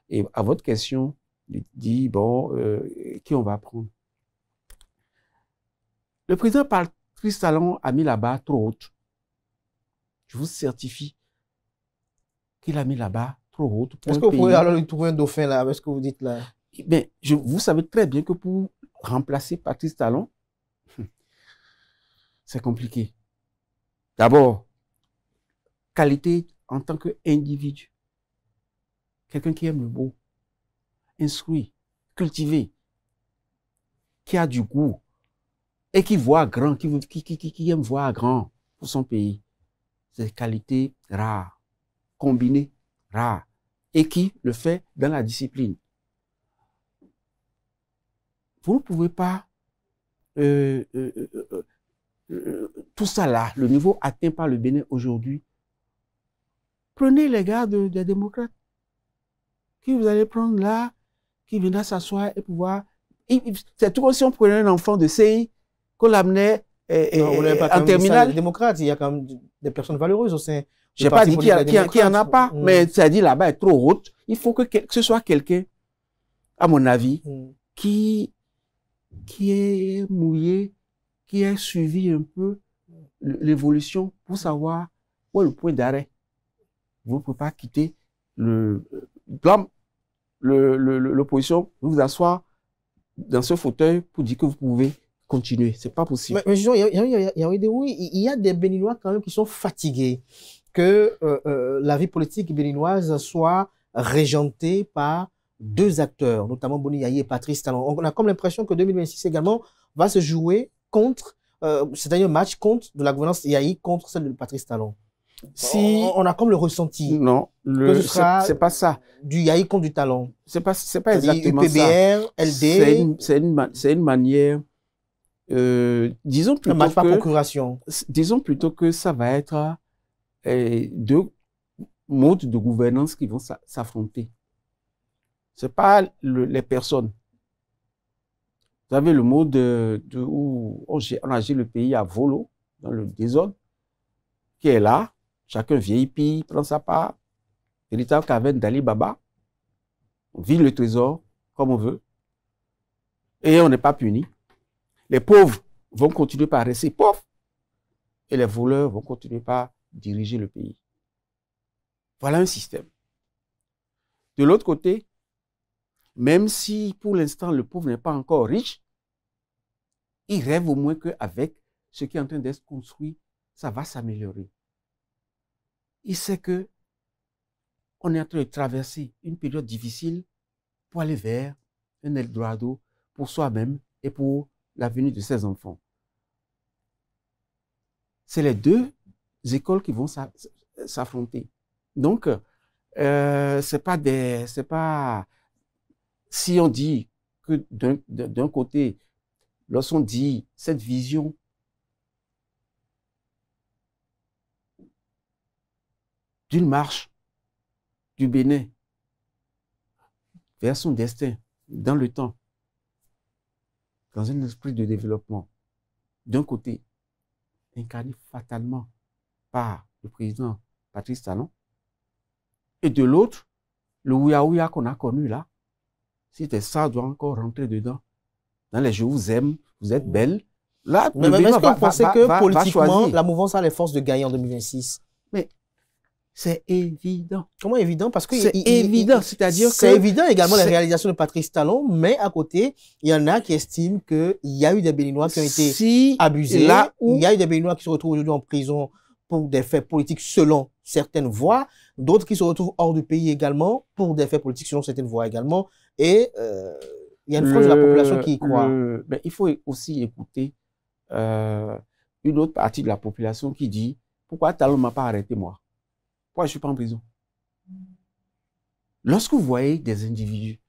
Et à votre question, il dit, bon, qui on va prendre? Le président Patrice Talon a mis la barre trop haute. Je vous certifie qu'il a mis la barre trop haute. Est-ce que vous pouvez alors lui trouver un dauphin là, avec ce que vous dites là? Ben, vous savez très bien que pour remplacer Patrice Talon, c'est compliqué. D'abord, qualité en tant qu'individu. Quelqu'un qui aime le beau, instruit, cultivé, qui a du goût et qui voit grand, qui aime voir grand pour son pays. C'est des qualités rares, combinées, rares, et qui le fait dans la discipline. Vous ne pouvez pas tout ça là, le niveau atteint par le Bénin aujourd'hui. Prenez les gars des démocrates qui vous allez prendre là, qui viendra s'asseoir et pouvoir. C'est tout comme si on prenait un enfant de CI, qu'on l'amenait en terminale. Les démocrates, il y a quand même des personnes valeureuses au sein. Je n'ai pas dit qu'il n'y en a pas, mais ça dit là-bas est trop haute. Il faut que ce soit quelqu'un, à mon avis, qui est mouillé, qui a suivi un peu l'évolution pour savoir où est le point d'arrêt. Vous ne pouvez pas quitter l'opposition, vous asseoir dans ce fauteuil pour dire que vous pouvez continuer. C'est pas possible. Mais disons, il y a des Béninois quand même qui sont fatigués que la vie politique béninoise soit régentée par deux acteurs, notamment Boni Yaye et Patrice Talon. On a comme l'impression que 2026 également va se jouer contre, c'est-à-dire un match contre de la gouvernance Yaye contre celle de Patrice Talon. Si on a comme le ressenti. Non, c'est pas ça. Du Yaye contre du Talon. C'est pas exactement UPBR, ça. LD. C'est une manière disons plutôt un match par procuration. Disons plutôt que ça va être deux modes de gouvernance qui vont s'affronter. Ce n'est pas les personnes. Vous avez le mode où on agit le pays à volo, dans le désordre, qui est là. Chacun VIP, prend sa part. Véritable caverne d'Ali Baba. On vide le trésor comme on veut. Et on n'est pas puni. Les pauvres vont continuer par rester pauvres. Et les voleurs vont continuer par diriger le pays. Voilà un système. De l'autre côté, même si pour l'instant le pauvre n'est pas encore riche, il rêve au moins qu'avec ce qui est en train d'être construit, ça va s'améliorer. Il sait que on est en train de traverser une période difficile pour aller vers un Eldorado pour soi-même et pour l'avenir de ses enfants. C'est les deux écoles qui vont s'affronter. Donc, c'est pas si on dit que d'un côté, lorsqu'on dit cette vision d'une marche du Bénin vers son destin dans le temps, dans un esprit de développement, d'un côté, incarné fatalement par le président Patrice Talon, et de l'autre, le ouïa-ouïa qu'on a connu là, si ça doit encore rentrer dedans, dans les jeux, vous aime, vous êtes belle, là, mais est-ce que vous pensez que politiquement, la mouvance a les forces de gagner en 2026? Mais c'est évident. Comment évident? Parce que c'est évident, c'est-à-dire que... C'est évident également les réalisations de Patrice Talon, mais à côté, il y en a qui estiment qu'il y a eu des Béninois qui ont été abusés. Là où... Il y a eu des Béninois qui se retrouvent aujourd'hui en prison pour des faits politiques selon certaines voies, d'autres qui se retrouvent hors du pays également pour des faits politiques selon certaines voies également. Et il y a une frange de la population qui y croit. Mais il faut aussi écouter une autre partie de la population qui dit « Pourquoi Talon ne m'a pas arrêté moi? Pourquoi je ne suis pas en prison ?» Lorsque vous voyez des individus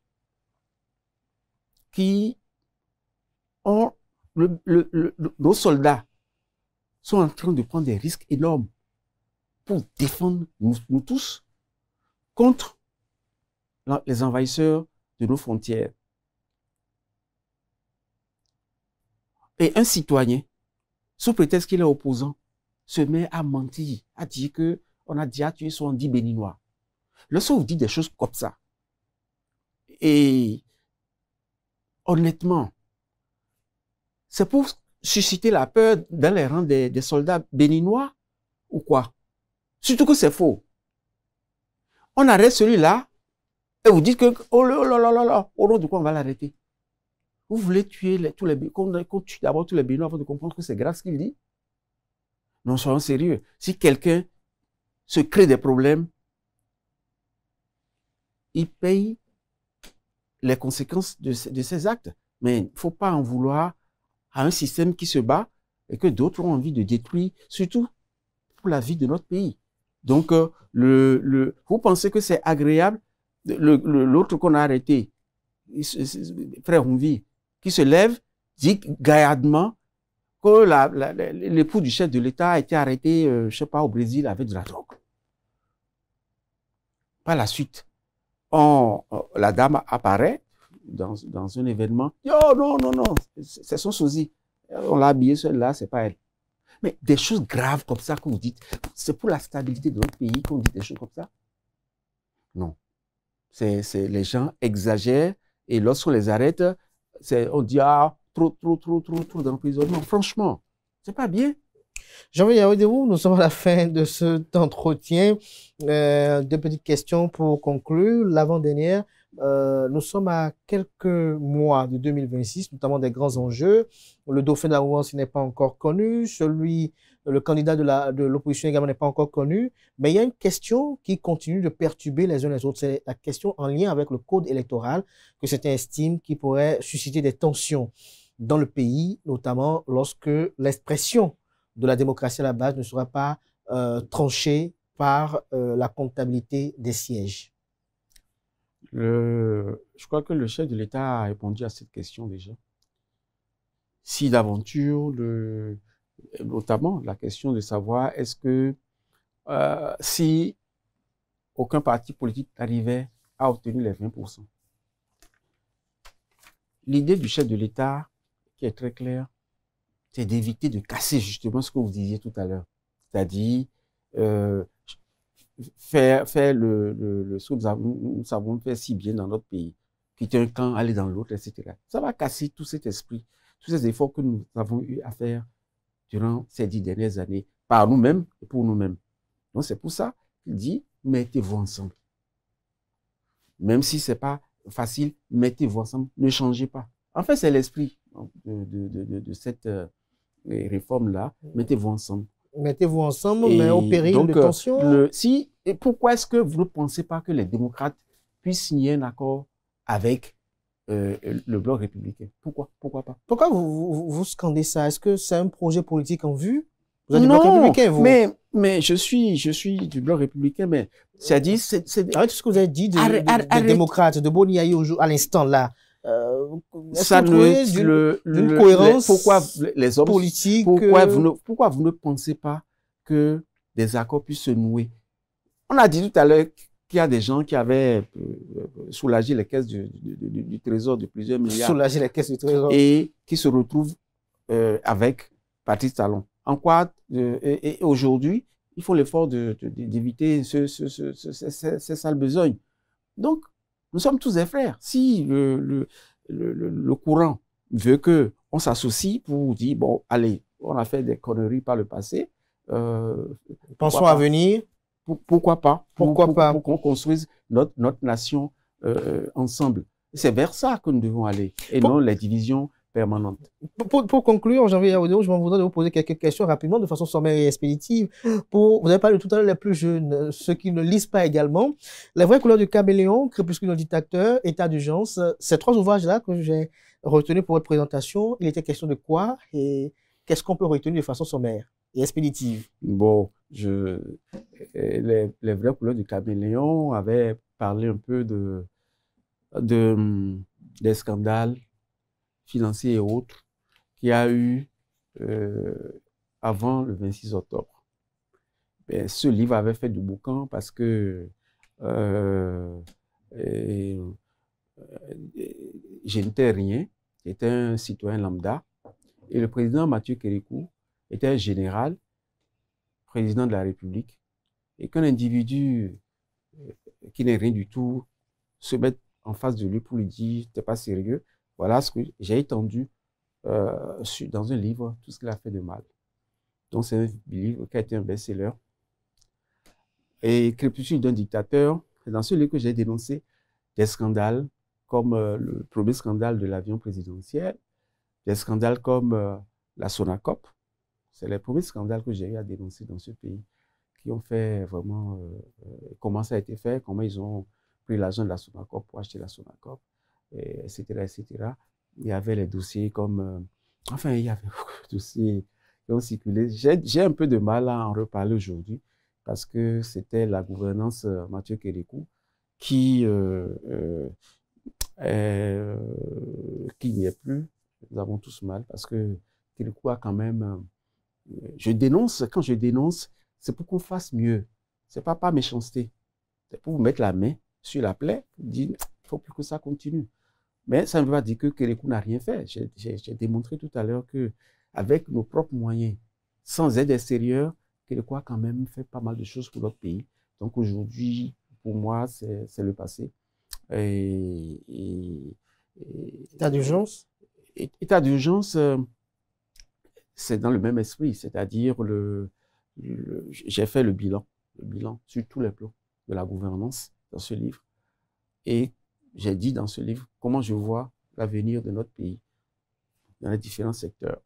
qui ont... nos soldats sont en train de prendre des risques énormes pour défendre nous tous contre les envahisseurs de nos frontières. Et un citoyen, sous prétexte qu'il est opposant, se met à mentir, à dire qu'on a déjà tué 70 Béninois. Lorsque vous dites des choses comme ça, et honnêtement, c'est pour susciter la peur dans les rangs des soldats béninois ou quoi? Surtout que c'est faux. On arrête celui-là et vous dites que, oh là là là là, au nom de quoi on va l'arrêter? Vous voulez tuer tous les Béninois, qu'on tue d'abord tous les Béninois avant de comprendre que c'est grave ce qu'il dit? Non, soyons sérieux. Si quelqu'un se crée des problèmes, il paye les conséquences de ses actes. Mais il ne faut pas en vouloir à un système qui se bat et que d'autres ont envie de détruire, surtout pour la vie de notre pays. Donc, vous pensez que c'est agréable, l'autre qu'on a arrêté, frère Humvi, qui se lève, dit gaillardement que l'époux du chef de l'État a été arrêté, je ne sais pas, au Brésil avec de la drogue. Par la suite, la dame apparaît dans un événement. Oh non, non, non, c'est son sosie. On l'a habillé celle-là, c'est pas elle. Mais des choses graves comme ça que vous dites, c'est pour la stabilité de notre pays qu'on dit des choses comme ça? Non. Les gens exagèrent et lorsqu'on les arrête, on dit ah, trop d'emprisonnement. Franchement, c'est pas bien. Jean-Louis Yaoudérou, nous sommes à la fin de cet entretien. Deux petites questions pour conclure. L'avant-dernière, nous sommes à quelques mois de 2026, notamment des grands enjeux. Le dauphin de la mouvance n'est pas encore connu. Le candidat de l'opposition également n'est pas encore connu. Mais il y a une question qui continue de perturber les uns les autres. C'est la question en lien avec le code électoral que certains estiment qui pourrait susciter des tensions dans le pays, notamment lorsque l'expression de la démocratie à la base ne sera pas tranchée par la comptabilité des sièges. Je crois que le chef de l'État a répondu à cette question déjà. si d'aventure, notamment la question de savoir est-ce que si aucun parti politique arrivait à obtenir les 20%, l'idée du chef de l'État, qui est très claire, c'est d'éviter de casser justement ce que vous disiez tout à l'heure. C'est-à-dire faire ce que nous savons faire si bien dans notre pays, quitter un camp, aller dans l'autre, etc. Ça va casser tout cet esprit, tous ces efforts que nous avons eu à faire durant ces 10 dernières années, par nous-mêmes et pour nous-mêmes. Donc c'est pour ça qu'il dit, mettez-vous ensemble. Même si ce n'est pas facile, mettez-vous ensemble, ne changez pas. En fait, c'est l'esprit de cette réforme-là, mettez-vous ensemble. Mettez-vous ensemble, mais au péril de tension. Et pourquoi est-ce que vous ne pensez pas que les démocrates puissent signer un accord avec le bloc républicain? Pourquoi pas? Pourquoi vous scandez ça? Est-ce que c'est un projet politique en vue? Vous êtes du bloc républicain, vous? Mais je suis du bloc républicain, mais c'est-à-dire... Arrête ce que vous avez dit des démocrates, de Boniaï à l'instant là. Ça d'une cohérence pourquoi les hommes politique, pourquoi vous ne pensez pas que des accords puissent se nouer? On a dit tout à l'heure qu'il y a des gens qui avaient soulagé les caisses du trésor de plusieurs milliards. Soulagé les caisses du trésor. Et qui se retrouvent avec Patrice Talon. En quoi et aujourd'hui, il faut l'effort d'éviter ces sales besognes. Donc, nous sommes tous des frères. Si le courant veut qu'on s'associe pour dire, bon, allez, on a fait des conneries par le passé. Pensons à venir. Pourquoi pas? Pourquoi pas? Pour qu'on construise notre nation ensemble. C'est vers ça que nous devons aller, et non les divisions permanentes. Pour conclure, Janvier Yaoudéo, je m'en voudrais vous poser quelques questions rapidement, de façon sommaire et expéditive. Vous avez parlé tout à l'heure les plus jeunes, ceux qui ne lisent pas également. La vraie couleur du caméléon, Crépuscule d'un dictateur, État d'urgence. Ces 3 ouvrages-là que j'ai retenus pour votre présentation, il était question de quoi et qu'est-ce qu'on peut retenir de façon sommaire et expéditive? Bon, les vraies couleurs du caméléon avaient parlé un peu des scandales financiers et autres qu'il y a eu avant le 26 octobre. Ben, ce livre avait fait du boucan parce que je n'étais rien, j'étais un citoyen lambda, et le président Mathieu Kérékou était un général, président de la République, et qu'un individu qui n'est rien du tout se mette en face de lui pour lui dire « t'es pas sérieux », voilà ce que j'ai étendu dans un livre, tout ce qu'il a fait de mal. Donc c'est un livre qui a été un best-seller. Et Crépuscule d'un dictateur, c'est dans ce livre que j'ai dénoncé des scandales, comme le premier scandale de l'avion présidentiel, des scandales comme la Sonacop. C'est les premiers scandales que j'ai eu à dénoncer dans ce pays, qui ont fait vraiment comment ça a été fait, comment ils ont pris l'argent de la Sonacop pour acheter la Sonacop, etc., etc. Il y avait les dossiers comme... enfin, il y avait beaucoup de dossiers qui ont circulé. J'ai un peu de mal à en reparler aujourd'hui parce que c'était la gouvernance Mathieu Kérékou qui n'y est plus. Nous avons tous mal parce que Kérékou a quand même... je dénonce, quand je dénonce, c'est pour qu'on fasse mieux. C'est pas par méchanceté. C'est pour vous mettre la main sur la plaie, pour dire, il ne faut plus que ça continue. Mais ça ne veut pas dire que Kérékou n'a rien fait. J'ai démontré tout à l'heure qu'avec nos propres moyens, sans aide extérieure, Kérékou a quand même fait pas mal de choses pour notre pays. Donc aujourd'hui, pour moi, c'est le passé. État d'urgence? État d'urgence, c'est dans le même esprit, c'est-à-dire j'ai fait le bilan sur tous les plans de la gouvernance dans ce livre. Et j'ai dit dans ce livre comment je vois l'avenir de notre pays dans les différents secteurs.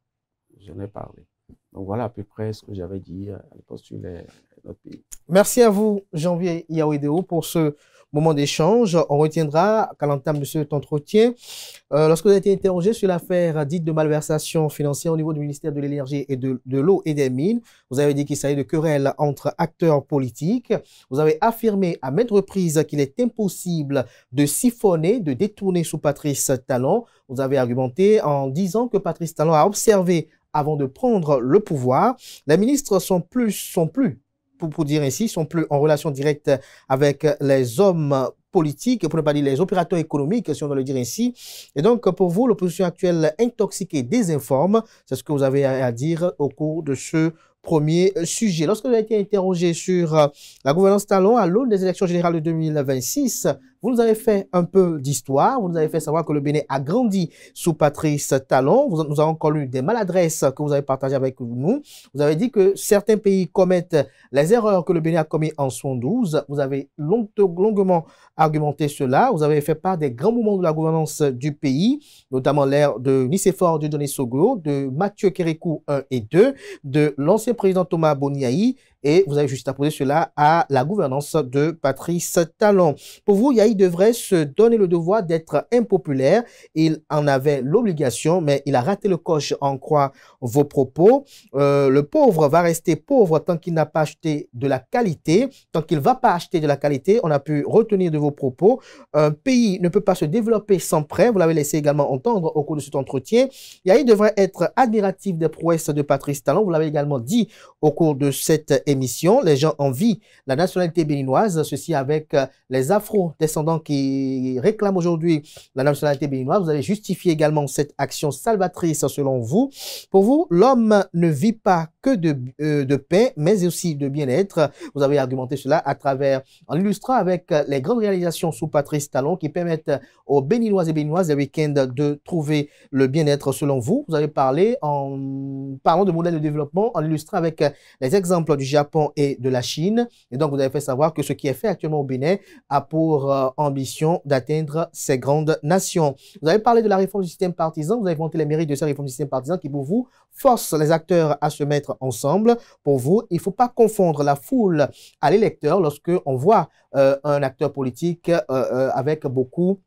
J'en ai parlé. Donc voilà à peu près ce que j'avais dit à l'époque sur notre pays. Merci à vous, Janvier Yaoudéo, pour ce moment d'échange. On retiendra qu'à l'entame de cet entretien, lorsque vous avez été interrogé sur l'affaire dite de malversation financière au niveau du ministère de l'Énergie et de l'Eau et des Mines, vous avez dit qu'il s'agit de querelles entre acteurs politiques. Vous avez affirmé à maintes reprises qu'il est impossible de siphonner, de détourner sous Patrice Talon. Vous avez argumenté en disant que Patrice Talon a observé avant de prendre le pouvoir. Les ministres sont plus, pour dire ainsi, sont plus en relation directe avec les hommes politiques, pour ne pas dire les opérateurs économiques, si on doit le dire ainsi. Et donc, pour vous, l'opposition actuelle intoxiquée désinforme. C'est ce que vous avez à dire au cours de ce premier sujet. Lorsque vous avez été interrogé sur la gouvernance Talon à l'aune des élections générales de 2026, vous nous avez fait un peu d'histoire. Vous nous avez fait savoir que le Bénin a grandi sous Patrice Talon. Nous avons connu des maladresses que vous avez partagées avec nous. Vous avez dit que certains pays commettent les erreurs que le Bénin a commises en 72. Vous avez longuement argumenté cela. Vous avez fait part des grands moments de la gouvernance du pays, notamment l'ère de Nicéphore Dieudonné Soglo, de Mathieu Kérékou 1 et 2, de l'ancien président Thomas Boniaï, et vous avez juste apposé cela à la gouvernance de Patrice Talon. Pour vous, Yahi devrait se donner le devoir d'être impopulaire. Il en avait l'obligation, mais il a raté le coche, en croit vos propos. Le pauvre va rester pauvre tant qu'il n'a pas acheté de la qualité. Tant qu'il ne va pas acheter de la qualité, on a pu retenir de vos propos. Un pays ne peut pas se développer sans prêt. Vous l'avez laissé également entendre au cours de cet entretien. Yahi devrait être admiratif des prouesses de Patrice Talon. Vous l'avez également dit au cours de cette émission. Les gens envient la nationalité béninoise, ceci avec les afro-descendants qui réclament aujourd'hui la nationalité béninoise. Vous avez justifié également cette action salvatrice selon vous. Pour vous, l'homme ne vit pas que de paix, mais aussi de bien-être. Vous avez argumenté cela en illustrant avec les grandes réalisations sous Patrice Talon qui permettent aux Béninois et Béninoises des week-ends de trouver le bien-être selon vous. Vous avez parlé en parlant de modèles de développement, en illustrant avec les exemples du Japon et de la Chine. Et donc, vous avez fait savoir que ce qui est fait actuellement au Bénin a pour ambition d'atteindre ces grandes nations. Vous avez parlé de la réforme du système partisan. Vous avez vanté les mérites de cette réforme du système partisan qui, pour vous, force les acteurs à se mettre ensemble. Pour vous, il ne faut pas confondre la foule à l'électeur lorsque on voit un acteur politique avec beaucoup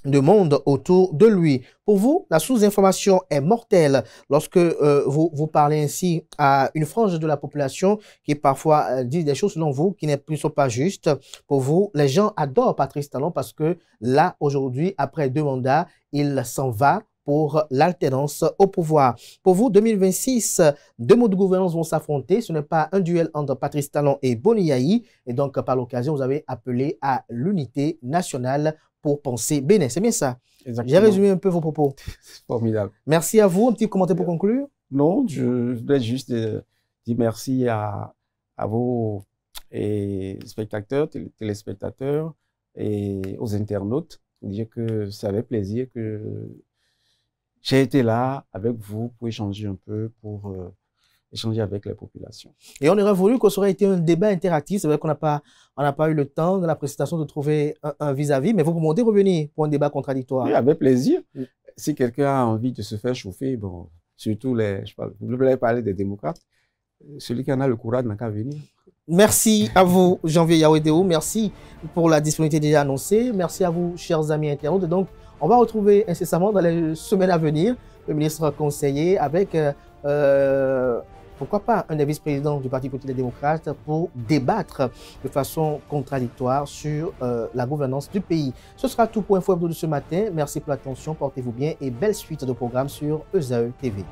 de monde autour de lui. Pour vous, la sous-information est mortelle lorsque vous parlez ainsi à une frange de la population qui parfois dit des choses selon vous qui ne sont pas justes. Pour vous, les gens adorent Patrice Talon parce que là, aujourd'hui, après 2 mandats, il s'en va pour l'alternance au pouvoir. Pour vous, 2026, 2 modes de gouvernance vont s'affronter. Ce n'est pas un duel entre Patrice Talon et Boniaï. Et donc, par l'occasion, vous avez appelé à l'unité nationale pour penser Bénin. C'est bien ça? J'ai résumé un peu vos propos. Formidable. Merci à vous. Un petit commentaire pour conclure? Non, je voudrais juste dire merci à vos spectateurs, téléspectateurs et aux internautes. Pour dire que c'est avec plaisir que j'ai été là avec vous pour échanger un peu, pour échanger avec les populations. Et on aurait voulu que ça aurait été un débat interactif. C'est vrai qu'on n'a pas eu le temps de la présentation de trouver un vis-à-vis, mais vous pouvez revenir pour un débat contradictoire. Oui, avec plaisir. Si quelqu'un a envie de se faire chauffer, bon, surtout vous voulez parler des démocrates, celui qui en a le courage n'a qu'à venir. Merci à vous, Janvier Yawedeo. Merci pour la disponibilité déjà annoncée. Merci à vous, chers amis internautes. Et donc, on va retrouver incessamment dans les semaines à venir le ministre conseiller avec, pourquoi pas, un des vice-présidents du Parti politique des démocrates pour débattre de façon contradictoire sur la gouvernance du pays. Ce sera tout pour Info Hebdo de ce matin. Merci pour l'attention, portez-vous bien et belle suite de programmes sur ESAE TV.